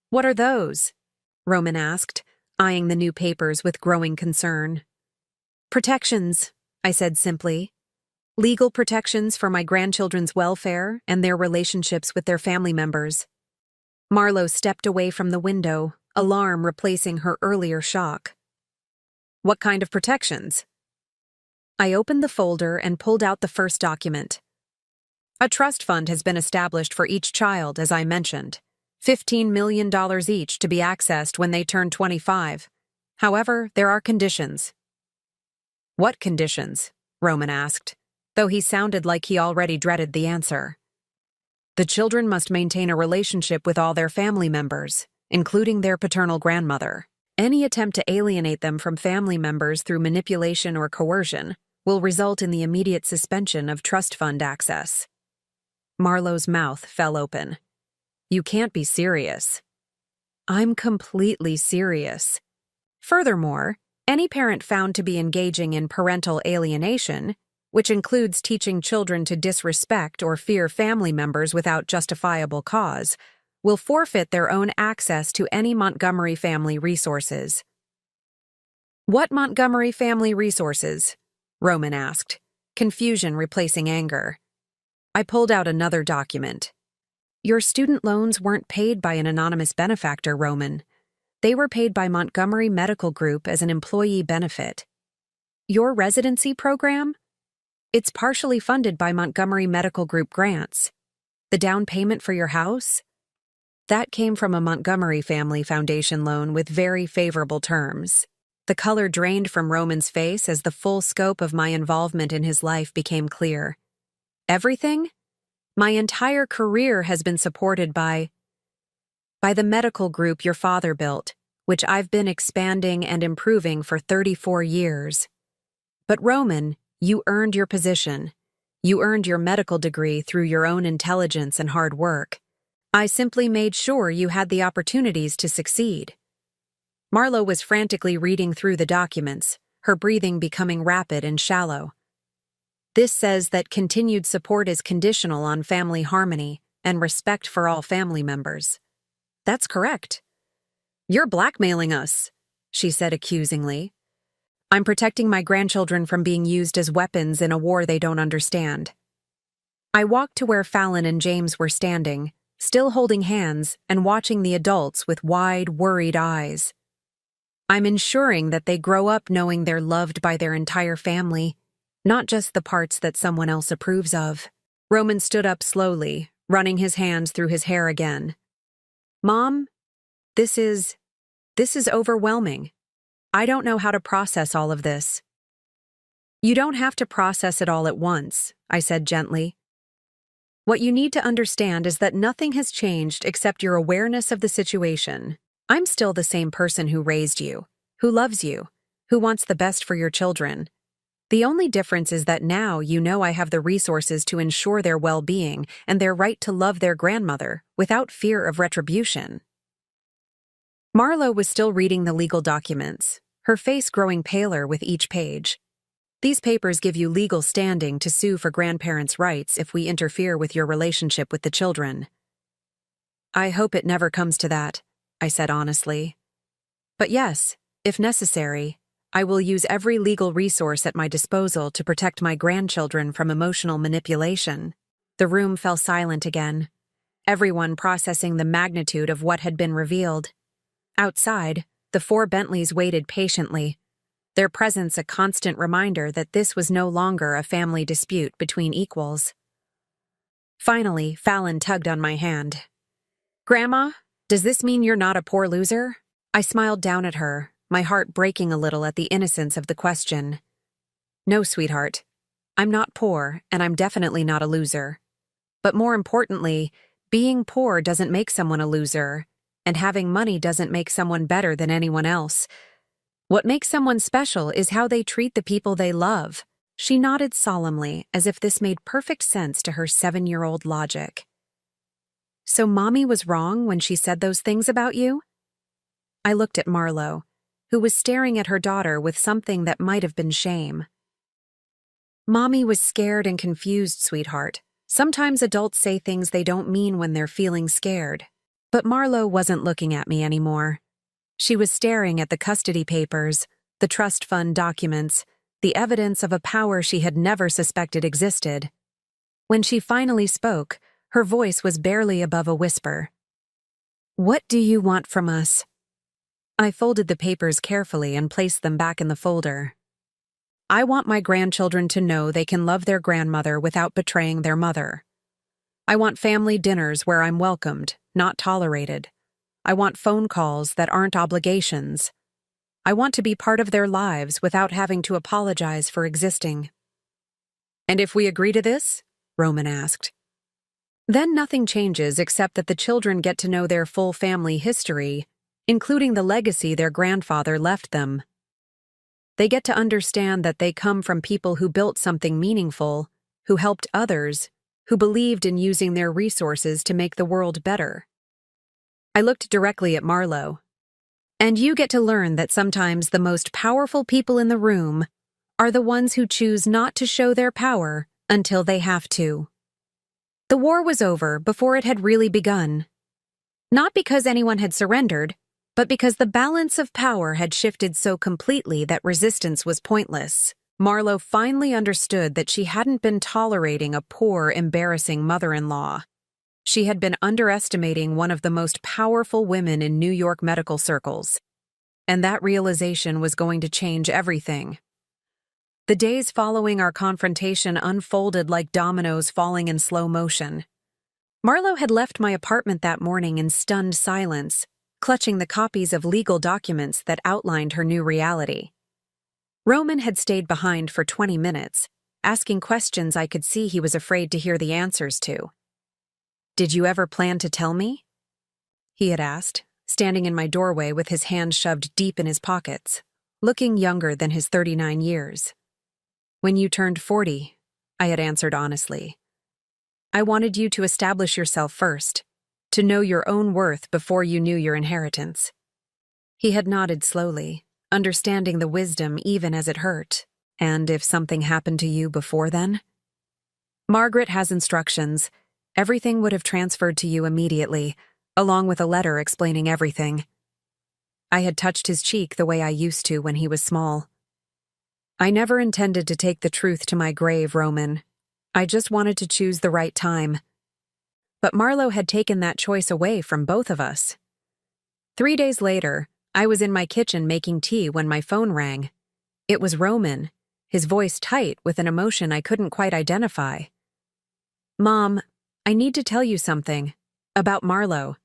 What are those? Roman asked, eyeing the new papers with growing concern. Protections, I said simply. Legal protections for my grandchildren's welfare and their relationships with their family members. Marlo stepped away from the window, alarm replacing her earlier shock. What kind of protections? I opened the folder and pulled out the first document. A trust fund has been established for each child, as I mentioned. $15 million each to be accessed when they turn 25. However, there are conditions. What conditions? Roman asked, though he sounded like he already dreaded the answer. The children must maintain a relationship with all their family members, including their paternal grandmother. Any attempt to alienate them from family members through manipulation or coercion will result in the immediate suspension of trust fund access. Marlo's mouth fell open. You can't be serious. I'm completely serious. Furthermore, any parent found to be engaging in parental alienation, which includes teaching children to disrespect or fear family members without justifiable cause, will forfeit their own access to any Montgomery family resources. What Montgomery family resources? Roman asked, confusion replacing anger. I pulled out another document. Your student loans weren't paid by an anonymous benefactor, Roman. They were paid by Montgomery Medical Group as an employee benefit. Your residency program? It's partially funded by Montgomery Medical Group grants. The down payment for your house? That came from a Montgomery Family Foundation loan with very favorable terms. The color drained from Roman's face as the full scope of my involvement in his life became clear. Everything? My entire career has been supported by the medical group your father built, which I've been expanding and improving for 34 years. But Roman, you earned your position. You earned your medical degree through your own intelligence and hard work. I simply made sure you had the opportunities to succeed. Marlo was frantically reading through the documents, her breathing becoming rapid and shallow. This says that continued support is conditional on family harmony and respect for all family members. That's correct. You're blackmailing us, she said accusingly. I'm protecting my grandchildren from being used as weapons in a war they don't understand. I walked to where Fallon and James were standing, still holding hands and watching the adults with wide, worried eyes. I'm ensuring that they grow up knowing they're loved by their entire family, not just the parts that someone else approves of. Roman stood up slowly, running his hands through his hair again. Mom, this is overwhelming. I don't know how to process all of this. You don't have to process it all at once, I said gently. What you need to understand is that nothing has changed except your awareness of the situation. I'm still the same person who raised you, who loves you, who wants the best for your children. The only difference is that now you know I have the resources to ensure their well-being and their right to love their grandmother without fear of retribution. Marlo was still reading the legal documents, her face growing paler with each page. These papers give you legal standing to sue for grandparents' rights if we interfere with your relationship with the children. I hope it never comes to that, I said honestly. But yes, if necessary, I will use every legal resource at my disposal to protect my grandchildren from emotional manipulation. The room fell silent again, everyone processing the magnitude of what had been revealed. Outside, the four Bentleys waited patiently, their presence a constant reminder that this was no longer a family dispute between equals. Finally, Fallon tugged on my hand. Grandma, does this mean you're not a poor loser? I smiled down at her, my heart breaking a little at the innocence of the question. No, sweetheart. I'm not poor, and I'm definitely not a loser. But more importantly, being poor doesn't make someone a loser, and having money doesn't make someone better than anyone else. What makes someone special is how they treat the people they love. She nodded solemnly, as if this made perfect sense to her 7-year-old logic. So Mommy was wrong when she said those things about you? I looked at Marlo, who was staring at her daughter with something that might have been shame. Mommy was scared and confused, sweetheart. Sometimes adults say things they don't mean when they're feeling scared. But Marlo wasn't looking at me anymore. She was staring at the custody papers, the trust fund documents, the evidence of a power she had never suspected existed. When she finally spoke, her voice was barely above a whisper. "What do you want from us?" I folded the papers carefully and placed them back in the folder. "I want my grandchildren to know they can love their grandmother without betraying their mother. I want family dinners where I'm welcomed, not tolerated. I want phone calls that aren't obligations. I want to be part of their lives without having to apologize for existing." "And if we agree to this?" Roman asked. "Then nothing changes except that the children get to know their full family history, including the legacy their grandfather left them. They get to understand that they come from people who built something meaningful, who helped others, who believed in using their resources to make the world better." I looked directly at Marlo. "And you get to learn that sometimes the most powerful people in the room are the ones who choose not to show their power until they have to." The war was over before it had really begun. Not because anyone had surrendered, but because the balance of power had shifted so completely that resistance was pointless. Marlo finally understood that she hadn't been tolerating a poor, embarrassing mother-in-law. She had been underestimating one of the most powerful women in New York medical circles. And that realization was going to change everything. The days following our confrontation unfolded like dominoes falling in slow motion. Marlo had left my apartment that morning in stunned silence, clutching the copies of legal documents that outlined her new reality. Roman had stayed behind for 20 minutes, asking questions I could see he was afraid to hear the answers to. "Did you ever plan to tell me?" he had asked, standing in my doorway with his hands shoved deep in his pockets, looking younger than his 39 years. "When you turned 40, I had answered honestly. I wanted you to establish yourself first, to know your own worth before you knew your inheritance." He had nodded slowly, understanding the wisdom even as it hurt. "And if something happened to you before then?" "Margaret has instructions. Everything would have transferred to you immediately, along with a letter explaining everything." I had touched his cheek the way I used to when he was small. "I never intended to take the truth to my grave, Roman. I just wanted to choose the right time." But Marlo had taken that choice away from both of us. 3 days later, I was in my kitchen making tea when my phone rang. It was Roman, his voice tight with an emotion I couldn't quite identify. "Mom, I need to tell you something. About Marlo.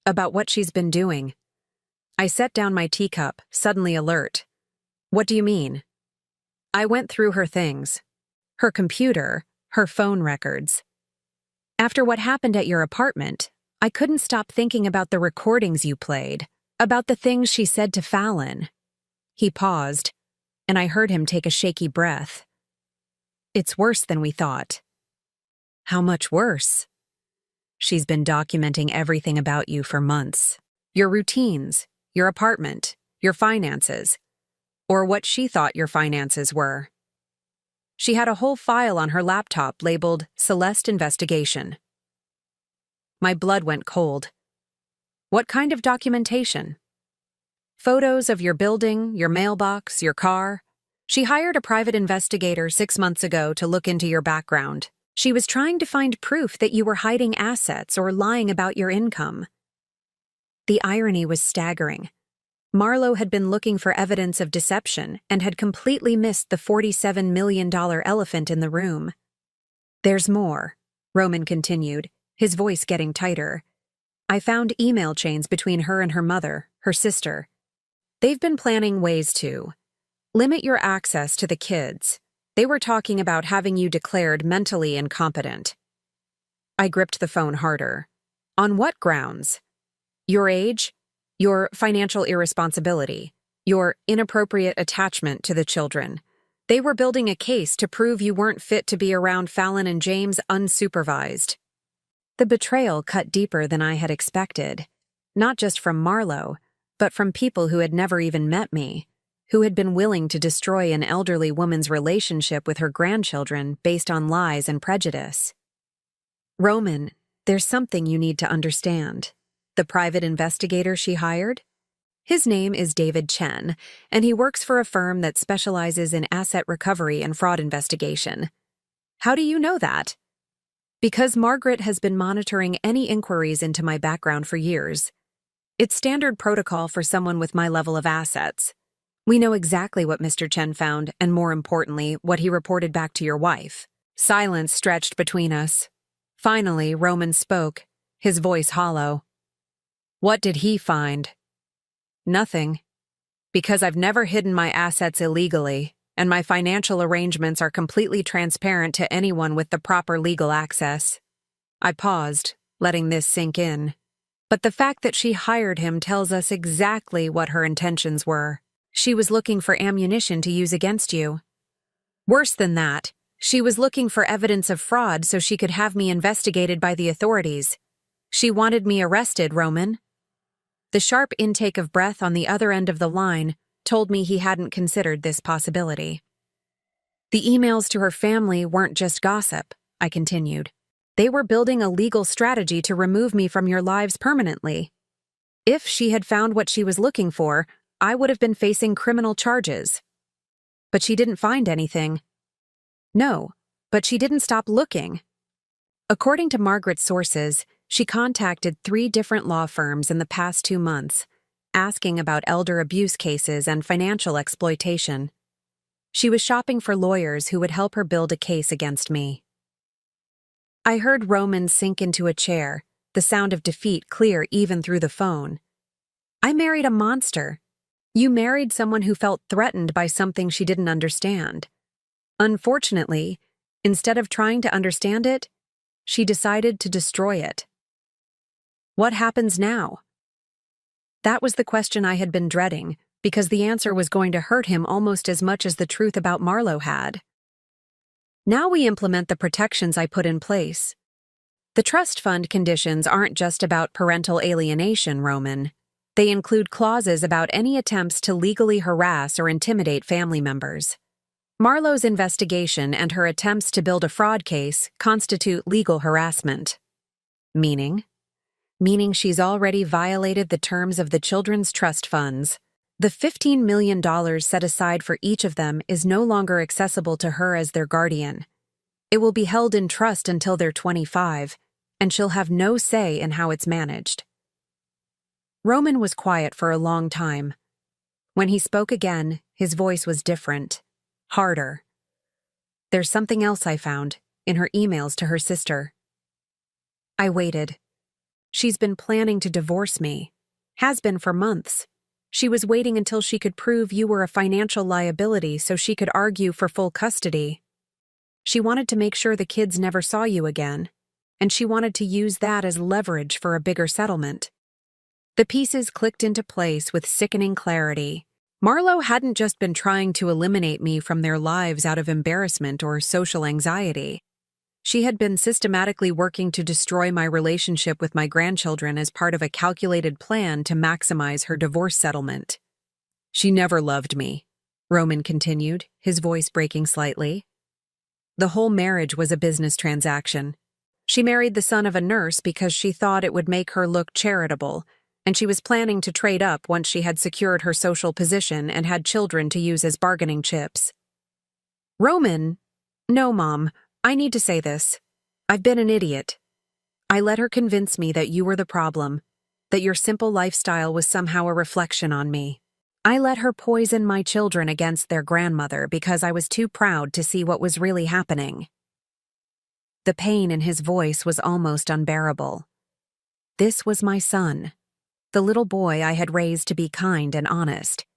About what she's been doing." I set down my teacup, suddenly alert. "What do you mean?" "I went through her things. Her computer, her phone records. After what happened at your apartment, I couldn't stop thinking about the recordings you played, about the things she said to Fallon." He paused, and I heard him take a shaky breath. "It's worse than we thought." "How much worse?" "She's been documenting everything about you for months. Your routines, your apartment, your finances, or what she thought your finances were. She had a whole file on her laptop labeled Celeste Investigation." My blood went cold. "What kind of documentation?" "Photos of your building, your mailbox, your car. She hired a private investigator 6 months ago to look into your background. She was trying to find proof that you were hiding assets or lying about your income." The irony was staggering. Marlo had been looking for evidence of deception and had completely missed the $47 million elephant in the room. "There's more," Roman continued, his voice getting tighter. "I found email chains between her and her mother, her sister. They've been planning ways to limit your access to the kids. They were talking about having you declared mentally incompetent." I gripped the phone harder. "On what grounds?" "Your age, your financial irresponsibility, your inappropriate attachment to the children. They were building a case to prove you weren't fit to be around Fallon and James unsupervised." The betrayal cut deeper than I had expected, not just from Marlo, but from people who had never even met me, who had been willing to destroy an elderly woman's relationship with her grandchildren based on lies and prejudice. "Roman, there's something you need to understand. The private investigator she hired? His name is David Chen, and he works for a firm that specializes in asset recovery and fraud investigation. How do you know that? Because Margaret has been monitoring any inquiries into my background for years. It's standard protocol for someone with my level of assets. We know exactly what Mr. Chen found, and more importantly, what he reported back to your wife. Silence stretched between us. Finally, Roman spoke, his voice hollow. What did he find? Nothing. Because I've never hidden my assets illegally, and my financial arrangements are completely transparent to anyone with the proper legal access. I paused, letting this sink in. But the fact that she hired him tells us exactly what her intentions were. She was looking for ammunition to use against you. Worse than that, she was looking for evidence of fraud so she could have me investigated by the authorities. She wanted me arrested, Roman. The sharp intake of breath on the other end of the line told me he hadn't considered this possibility. The emails to her family weren't just gossip, I continued. They were building a legal strategy to remove me from your lives permanently. If she had found what she was looking for, I would have been facing criminal charges. But she didn't find anything. No, but she didn't stop looking. According to Margaret's sources, she contacted 3 different law firms in the past 2 months, asking about elder abuse cases and financial exploitation. She was shopping for lawyers who would help her build a case against me. I heard Roman sink into a chair, the sound of defeat clear even through the phone. I married a monster. You married someone who felt threatened by something she didn't understand. Unfortunately, instead of trying to understand it, she decided to destroy it. What happens now? That was the question I had been dreading, because the answer was going to hurt him almost as much as the truth about Marlowe had. Now we implement the protections I put in place. The trust fund conditions aren't just about parental alienation, Roman. They include clauses about any attempts to legally harass or intimidate family members. Marlowe's investigation and her attempts to build a fraud case constitute legal harassment. Meaning she's already violated the terms of the children's trust funds. The $15 million set aside for each of them is no longer accessible to her as their guardian. It will be held in trust until they're 25, and she'll have no say in how it's managed. Roman was quiet for a long time. When he spoke again, his voice was different, harder. There's something else I found in her emails to her sister. I waited. She's been planning to divorce me. Has been for months. She was waiting until she could prove you were a financial liability so she could argue for full custody. She wanted to make sure the kids never saw you again, and she wanted to use that as leverage for a bigger settlement. The pieces clicked into place with sickening clarity. Marlowe hadn't just been trying to eliminate me from their lives out of embarrassment or social anxiety. She had been systematically working to destroy my relationship with my grandchildren as part of a calculated plan to maximize her divorce settlement. She never loved me, Roman continued, his voice breaking slightly. The whole marriage was a business transaction. She married the son of a nurse because she thought it would make her look charitable, and she was planning to trade up once she had secured her social position and had children to use as bargaining chips. Roman, no, Mom. I need to say this. I've been an idiot. I let her convince me that you were the problem, that your simple lifestyle was somehow a reflection on me. I let her poison my children against their grandmother because I was too proud to see what was really happening. The pain in his voice was almost unbearable. This was my son, the little boy I had raised to be kind and honest.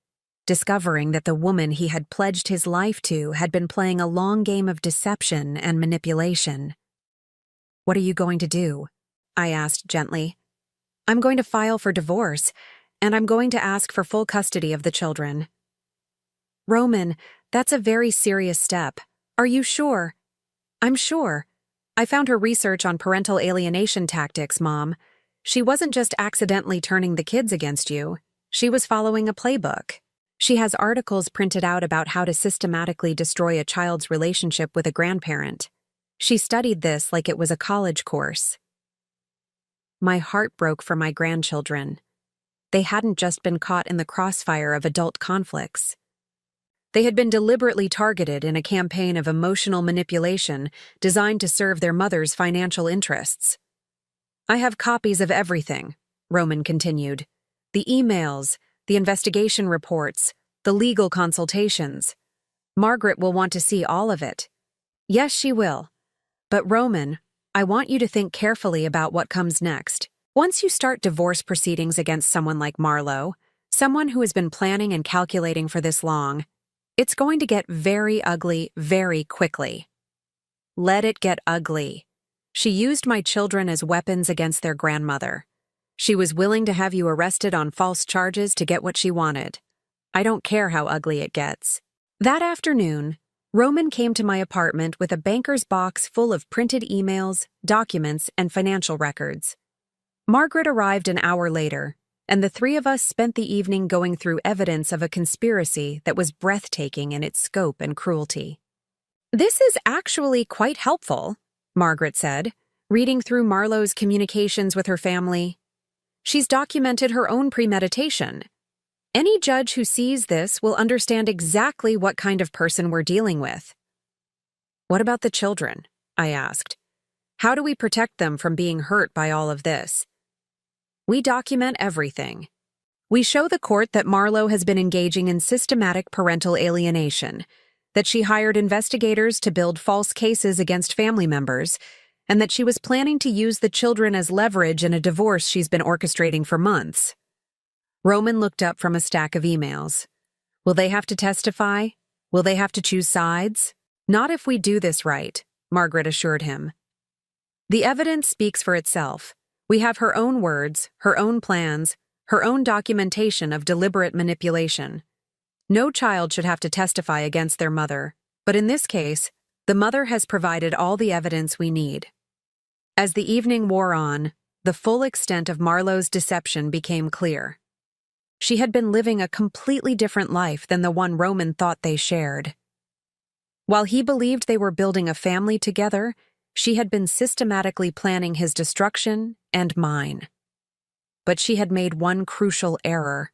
Discovering that the woman he had pledged his life to had been playing a long game of deception and manipulation. What are you going to do? I asked gently. I'm going to file for divorce, and I'm going to ask for full custody of the children. Roman, that's a very serious step. Are you sure? I'm sure. I found her research on parental alienation tactics, Mom. She wasn't just accidentally turning the kids against you. She was following a playbook. She has articles printed out about how to systematically destroy a child's relationship with a grandparent. She studied this like it was a college course. My heart broke for my grandchildren. they hadn't just been caught in the crossfire of adult conflicts. They had been deliberately targeted in a campaign of emotional manipulation designed to serve their mother's financial interests. "I have copies of everything," Roman continued. "The emails, the investigation reports, the legal consultations. Margaret will want to see all of it." "Yes, she will. But Roman, I want you to think carefully about what comes next. Once you start divorce proceedings against someone like Marlo, someone who has been planning and calculating for this long, it's going to get very ugly very quickly. Let it get ugly. She used my children as weapons against their grandmother. She was willing to have you arrested on false charges to get what she wanted. I don't care how ugly it gets." That afternoon, Roman came to my apartment with a banker's box full of printed emails, documents, and financial records. Margaret arrived an hour later, and the three of us spent the evening going through evidence of a conspiracy that was breathtaking in its scope and cruelty. "This is actually quite helpful," Margaret said, reading through Marlo's communications with her family. "She's documented her own premeditation. Any judge who sees this will understand exactly what kind of person we're dealing with." "What about the children?" I asked. "How do we protect them from being hurt by all of this?" "We document everything. We show the court that Marlo has been engaging in systematic parental alienation, that she hired investigators to build false cases against family members, and that she was planning to use the children as leverage in a divorce she's been orchestrating for months." Roman looked up from a stack of emails. "Will they have to testify? Will they have to choose sides?" "Not if we do this right," Margaret assured him. "The evidence speaks for itself. We have her own words, her own plans, her own documentation of deliberate manipulation. No child should have to testify against their mother, but in this case, the mother has provided all the evidence we need." As the evening wore on, the full extent of Marlo's deception became clear. She had been living a completely different life than the one Roman thought they shared. While he believed they were building a family together, she had been systematically planning his destruction and mine. But she had made one crucial error.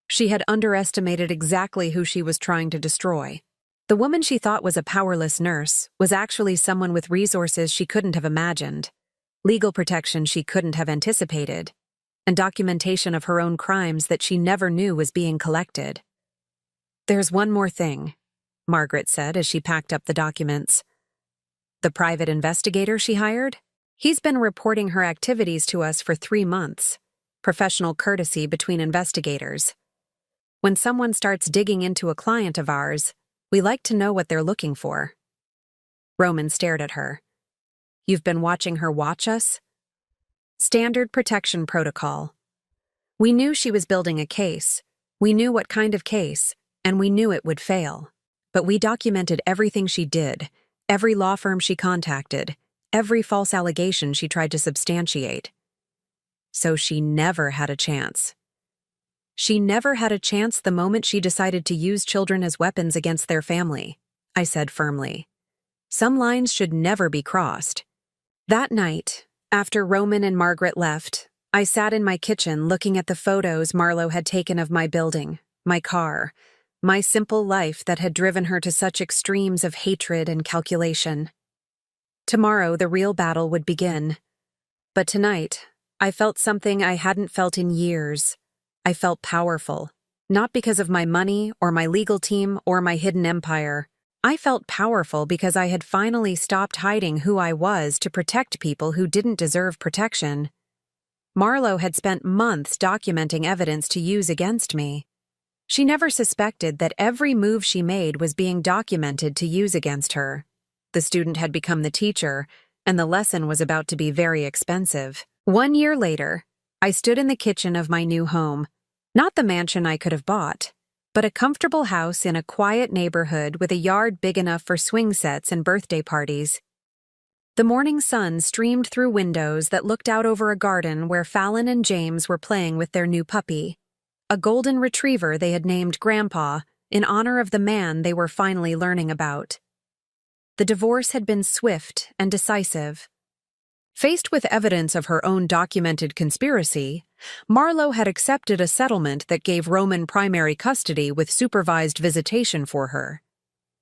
She had underestimated exactly who she was trying to destroy. The woman she thought was a powerless nurse was actually someone with resources she couldn't have imagined, legal protection she couldn't have anticipated, and documentation of her own crimes that she never knew was being collected. "There's one more thing," Margaret said as she packed up the documents. "The private investigator she hired? He's been reporting her activities to us for 3 months. Professional courtesy between investigators. When someone starts digging into a client of ours, we like to know what they're looking for." Roman stared at her. "You've been watching her watch us?" "Standard protection protocol. We knew she was building a case. We knew what kind of case, and we knew it would fail. But we documented everything she did, every law firm she contacted, every false allegation she tried to substantiate. So she never had a chance. She never had a chance the moment she decided to use children as weapons against their family," I said firmly. "Some lines should never be crossed." That night, after Roman and Margaret left, I sat in my kitchen looking at the photos Marlo had taken of my building, my car, my simple life that had driven her to such extremes of hatred and calculation. Tomorrow, the real battle would begin. But tonight, I felt something I hadn't felt in years. I felt powerful, not because of my money or my legal team or my hidden empire. I felt powerful because I had finally stopped hiding who I was to protect people who didn't deserve protection. Marlo had spent months documenting evidence to use against me. She never suspected that every move she made was being documented to use against her. The student had become the teacher, and the lesson was about to be very expensive. 1 year later, I stood in the kitchen of my new home, not the mansion I could have bought, but a comfortable house in a quiet neighborhood with a yard big enough for swing sets and birthday parties. The morning sun streamed through windows that looked out over a garden where Fallon and James were playing with their new puppy, a golden retriever they had named Grandpa in honor of the man they were finally learning about. The divorce had been swift and decisive. Faced with evidence of her own documented conspiracy, Marlowe had accepted a settlement that gave Roman primary custody with supervised visitation for her.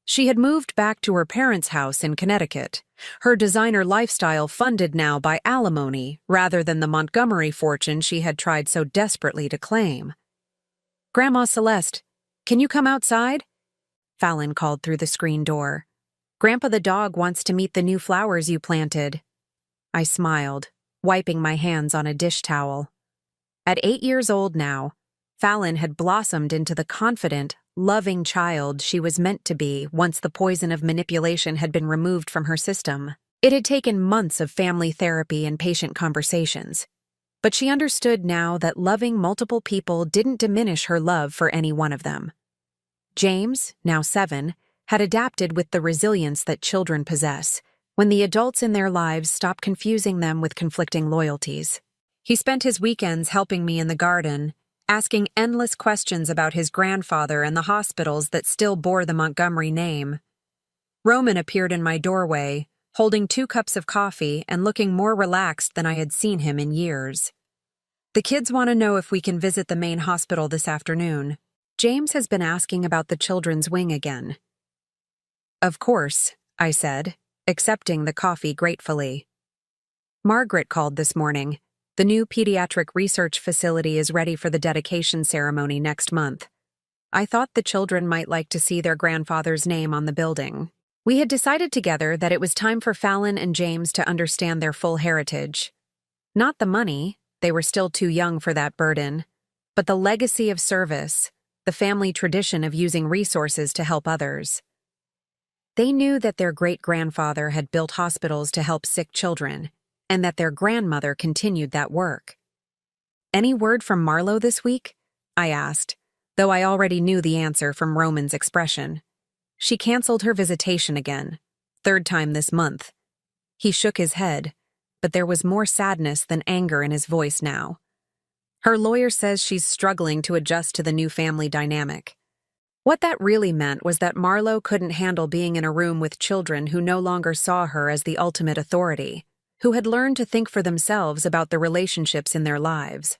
She had moved back to her parents' house in Connecticut, her designer lifestyle funded now by alimony rather than the Montgomery fortune she had tried so desperately to claim. "Grandma Celeste, can you come outside?" Fallon called through the screen door. "Grandpa the dog wants to meet the new flowers you planted." I smiled, wiping my hands on a dish towel. At 8 years old now, Fallon had blossomed into the confident, loving child she was meant to be once the poison of manipulation had been removed from her system. It had taken months of family therapy and patient conversations, but she understood now that loving multiple people didn't diminish her love for any one of them. James, now 7, had adapted with the resilience that children possess when the adults in their lives stop confusing them with conflicting loyalties. He spent his weekends helping me in the garden, asking endless questions about his grandfather and the hospitals that still bore the Montgomery name. Roman appeared in my doorway, holding 2 cups of coffee and looking more relaxed than I had seen him in years. "The kids want to know if we can visit the main hospital this afternoon. James has been asking about the children's wing again." "Of course," I said, accepting the coffee gratefully. "Margaret called this morning. The new pediatric research facility is ready for the dedication ceremony next month. I thought the children might like to see their grandfather's name on the building." We had decided together that it was time for Fallon and James to understand their full heritage. Not the money, they were still too young for that burden, but the legacy of service, the family tradition of using resources to help others. They knew that their great-grandfather had built hospitals to help sick children, and that their grandmother continued that work. "Any word from Marlowe this week?" I asked, though I already knew the answer from Roman's expression. "She canceled her visitation again, 3rd time this month." He shook his head, but there was more sadness than anger in his voice now. "Her lawyer says she's struggling to adjust to the new family dynamic." What that really meant was that Marlowe couldn't handle being in a room with children who no longer saw her as the ultimate authority, who had learned to think for themselves about the relationships in their lives.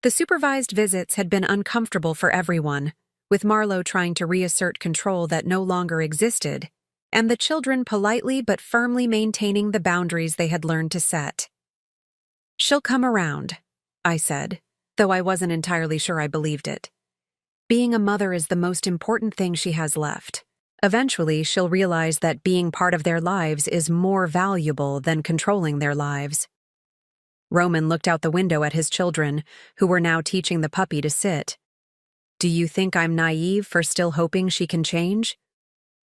The supervised visits had been uncomfortable for everyone, with Marlowe trying to reassert control that no longer existed, and the children politely but firmly maintaining the boundaries they had learned to set. "She'll come around," I said, though I wasn't entirely sure I believed it. "Being a mother is the most important thing she has left. Eventually, she'll realize that being part of their lives is more valuable than controlling their lives." Roman looked out the window at his children, who were now teaching the puppy to sit. "Do you think I'm naive for still hoping she can change?"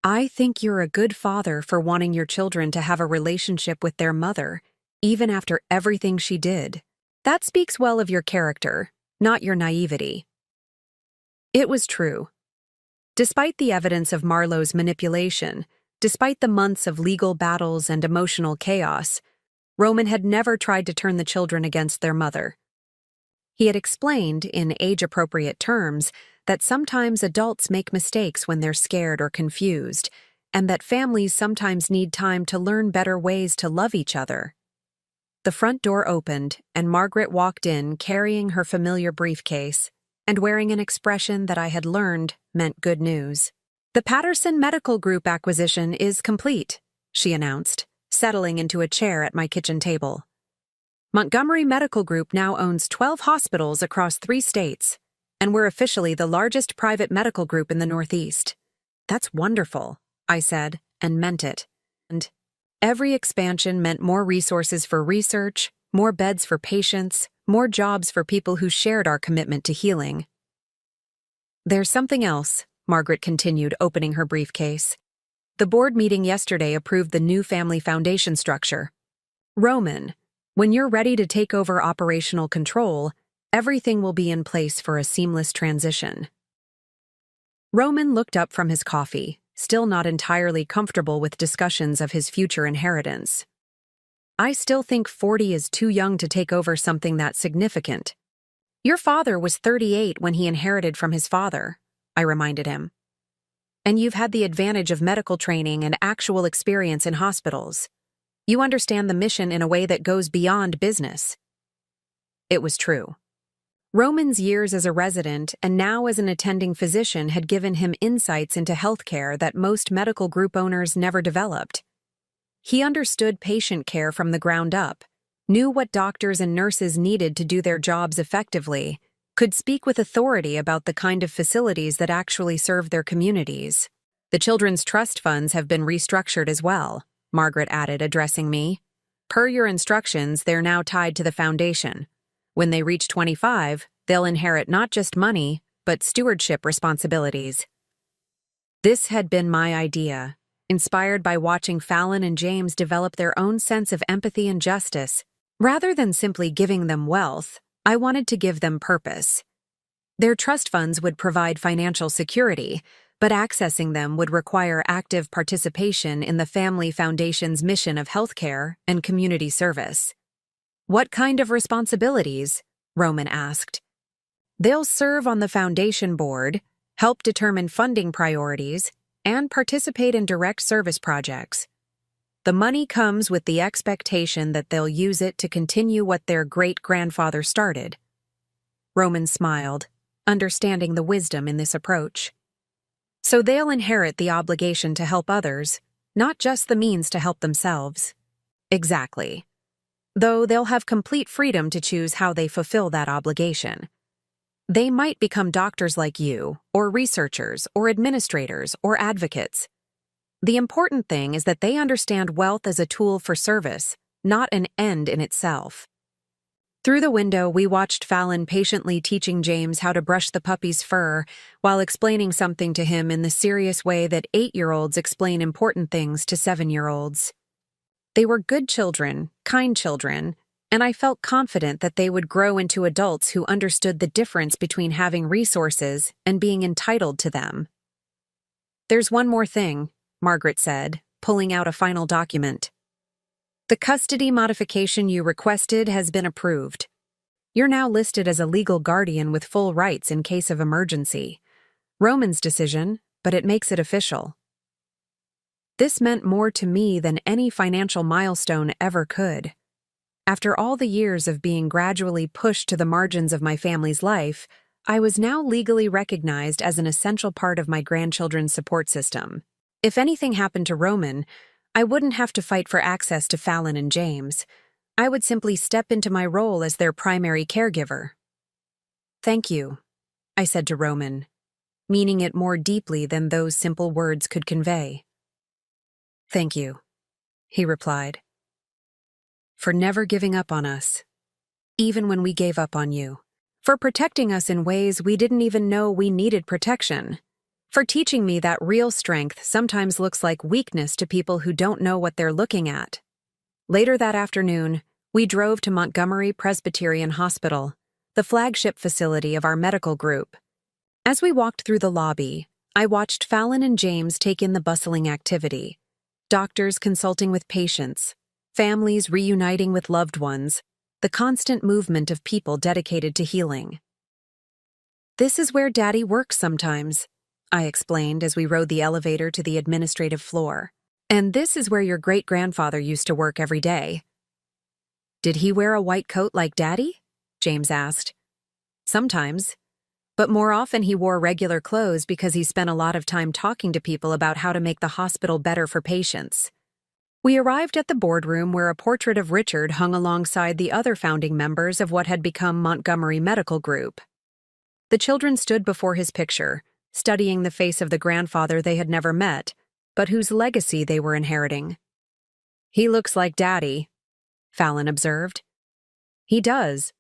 "I think you're a good father for wanting your children to have a relationship with their mother, even after everything she did. That speaks well of your character, not your naivety." It was true. Despite the evidence of Marlowe's manipulation, despite the months of legal battles and emotional chaos, Roman had never tried to turn the children against their mother. He had explained, in age-appropriate terms, that sometimes adults make mistakes when they're scared or confused, and that families sometimes need time to learn better ways to love each other. The front door opened, and Margaret walked in carrying her familiar briefcase and wearing an expression that I had learned meant good news. "The Patterson Medical Group acquisition is complete," she announced, settling into a chair at my kitchen table. "Montgomery Medical Group now owns 12 hospitals across 3 states, and we're officially the largest private medical group in the Northeast." "That's wonderful," I said, and meant it. And every expansion meant more resources for research, more beds for patients, more jobs for people who shared our commitment to healing. "There's something else," Margaret continued, opening her briefcase. "The board meeting yesterday approved the new family foundation structure. Roman, when you're ready to take over operational control, everything will be in place for a seamless transition." Roman looked up from his coffee, still not entirely comfortable with discussions of his future inheritance. "I still think 40 is too young to take over something that significant." "Your father was 38 when he inherited from his father," I reminded him. "And you've had the advantage of medical training and actual experience in hospitals. You understand the mission in a way that goes beyond business." It was true. Roman's years as a resident and now as an attending physician had given him insights into healthcare that most medical group owners never developed. He understood patient care from the ground up, knew what doctors and nurses needed to do their jobs effectively, could speak with authority about the kind of facilities that actually serve their communities. The children's trust funds have been restructured as well, Margaret added, addressing me. Per your instructions, they're now tied to the foundation. When they reach 25, they'll inherit not just money, but stewardship responsibilities. This had been my idea, inspired by watching Fallon and James develop their own sense of empathy and justice. Rather than simply giving them wealth, I wanted to give them purpose. Their trust funds would provide financial security, but accessing them would require active participation in the family foundation's mission of healthcare and community service. What kind of responsibilities? Roman asked. They'll serve on the foundation board, help determine funding priorities, and participate in direct service projects. The money comes with the expectation that they'll use it to continue what their great-grandfather started. Roman smiled, understanding the wisdom in this approach. So they'll inherit the obligation to help others, not just the means to help themselves. Exactly. Though they'll have complete freedom to choose how they fulfill that obligation. They might become doctors like you, or researchers, or administrators, or advocates. The important thing is that they understand wealth as a tool for service, not an end in itself. Through the window, we watched Fallon patiently teaching James how to brush the puppy's fur while explaining something to him in the serious way that 8-year-olds explain important things to 7-year-olds. They were good children, kind children, and I felt confident that they would grow into adults who understood the difference between having resources and being entitled to them. There's one more thing, Margaret said, pulling out a final document. The custody modification you requested has been approved. You're now listed as a legal guardian with full rights in case of emergency. Roman's decision, but it makes it official. This meant more to me than any financial milestone ever could. After all the years of being gradually pushed to the margins of my family's life, I was now legally recognized as an essential part of my grandchildren's support system. If anything happened to Roman, I wouldn't have to fight for access to Fallon and James. I would simply step into my role as their primary caregiver. Thank you, I said to Roman, meaning it more deeply than those simple words could convey. Thank you, he replied, for never giving up on us, even when we gave up on you, for protecting us in ways we didn't even know we needed protection, for teaching me that real strength sometimes looks like weakness to people who don't know what they're looking at. Later that afternoon, we drove to Montgomery Presbyterian Hospital, the flagship facility of our medical group. As we walked through the lobby, I watched Fallon and James take in the bustling activity. Doctors consulting with patients, families reuniting with loved ones, the constant movement of people dedicated to healing. This is where Daddy works sometimes, I explained as we rode the elevator to the administrative floor. And this is where your great-grandfather used to work every day. Did he wear a white coat like Daddy? James asked. Sometimes. But more often he wore regular clothes because he spent a lot of time talking to people about how to make the hospital better for patients. We arrived at the boardroom where a portrait of Richard hung alongside the other founding members of what had become Montgomery Medical Group. The children stood before his picture, studying the face of the grandfather they had never met, but whose legacy they were inheriting. He looks like Daddy, Fallon observed. He does,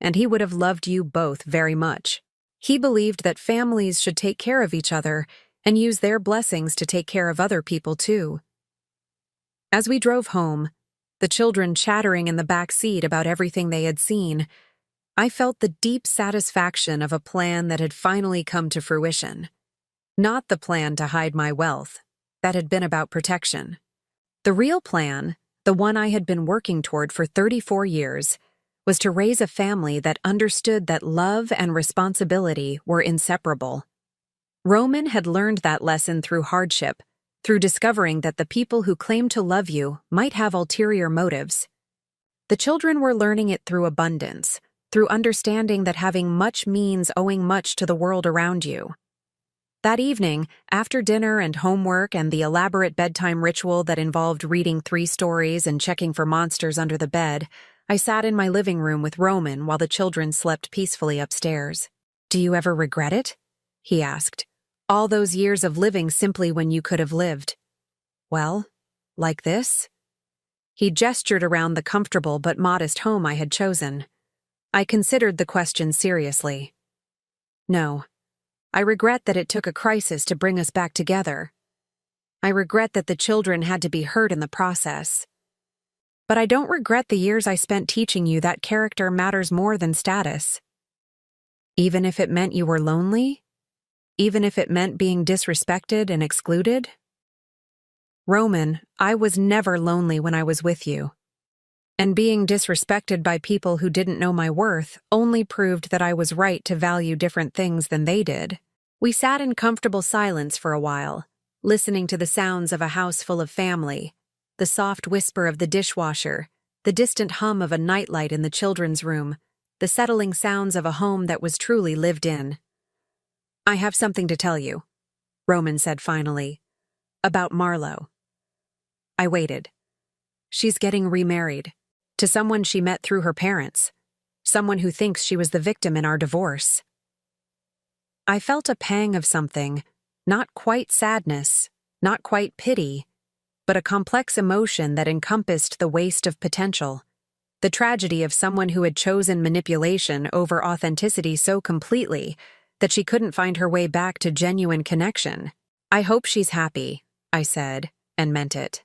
and he would have loved you both very much. He believed that families should take care of each other and use their blessings to take care of other people too. As we drove home, the children chattering in the back seat about everything they had seen, I felt the deep satisfaction of a plan that had finally come to fruition. Not the plan to hide my wealth, that had been about protection. The real plan, the one I had been working toward for 34 years, was to raise a family that understood that love and responsibility were inseparable. Roman had learned that lesson through hardship, through discovering that the people who claim to love you might have ulterior motives. The children were learning it through abundance, through understanding that having much means owing much to the world around you. That evening, after dinner and homework and the elaborate bedtime ritual that involved reading 3 stories and checking for monsters under the bed, I sat in my living room with Roman while the children slept peacefully upstairs. "Do you ever regret it?" he asked. "All those years of living simply when you could have lived." "Well, like this?" He gestured around the comfortable but modest home I had chosen. I considered the question seriously. "No. I regret that it took a crisis to bring us back together. I regret that the children had to be hurt in the process. But I don't regret the years I spent teaching you that character matters more than status. Even if it meant you were lonely? Even if it meant being disrespected and excluded?" "Roman, I was never lonely when I was with you. And being disrespected by people who didn't know my worth only proved that I was right to value different things than they did." We sat in comfortable silence for a while, listening to the sounds of a house full of family, the soft whisper of the dishwasher, the distant hum of a nightlight in the children's room, the settling sounds of a home that was truly lived in. "I have something to tell you," Roman said finally, "about Marlo." I waited. "She's getting remarried. To someone she met through her parents. Someone who thinks she was the victim in our divorce." I felt a pang of something, not quite sadness, not quite pity, but a complex emotion that encompassed the waste of potential. The tragedy of someone who had chosen manipulation over authenticity so completely that she couldn't find her way back to genuine connection. "I hope she's happy," I said, and meant it.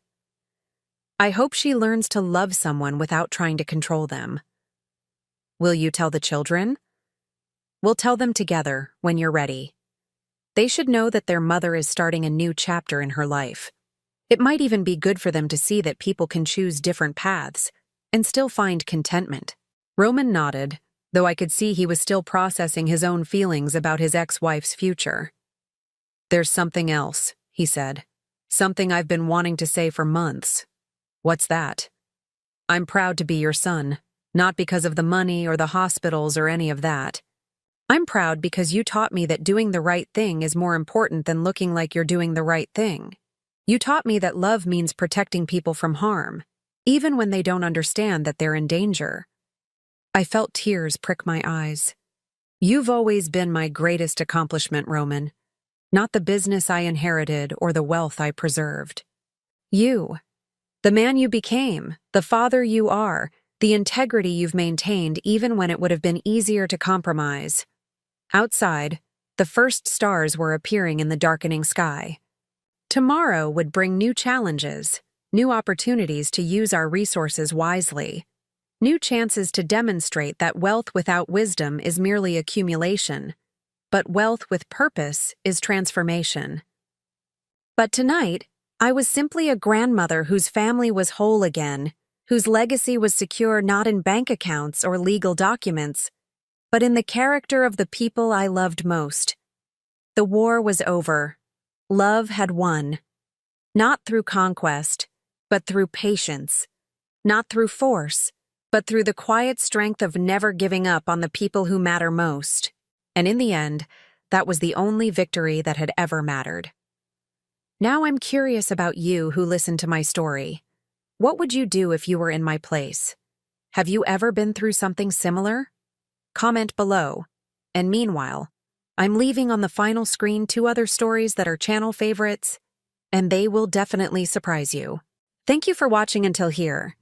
"I hope she learns to love someone without trying to control them." "Will you tell the children?" "We'll tell them together when you're ready. They should know that their mother is starting a new chapter in her life. It might even be good for them to see that people can choose different paths and still find contentment." Roman nodded, though I could see he was still processing his own feelings about his ex-wife's future. "There's something else," he said. "Something I've been wanting to say for months." "What's that?" "I'm proud to be your son, not because of the money or the hospitals or any of that. I'm proud because you taught me that doing the right thing is more important than looking like you're doing the right thing. You taught me that love means protecting people from harm, even when they don't understand that they're in danger." I felt tears prick my eyes. "You've always been my greatest accomplishment, Roman, not the business I inherited or the wealth I preserved. You. The man you became, the father you are, the integrity you've maintained even when it would have been easier to compromise." Outside, the first stars were appearing in the darkening sky. Tomorrow would bring new challenges, new opportunities to use our resources wisely, new chances to demonstrate that wealth without wisdom is merely accumulation, but wealth with purpose is transformation. But tonight, I was simply a grandmother whose family was whole again, whose legacy was secure not in bank accounts or legal documents, but in the character of the people I loved most. The war was over. Love had won. Not through conquest, but through patience. Not through force, but through the quiet strength of never giving up on the people who matter most. And in the end, that was the only victory that had ever mattered. Now I'm curious about you who listened to my story. What would you do if you were in my place? Have you ever been through something similar? Comment below. And meanwhile, I'm leaving on the final screen 2 other stories that are channel favorites, and they will definitely surprise you. Thank you for watching until here.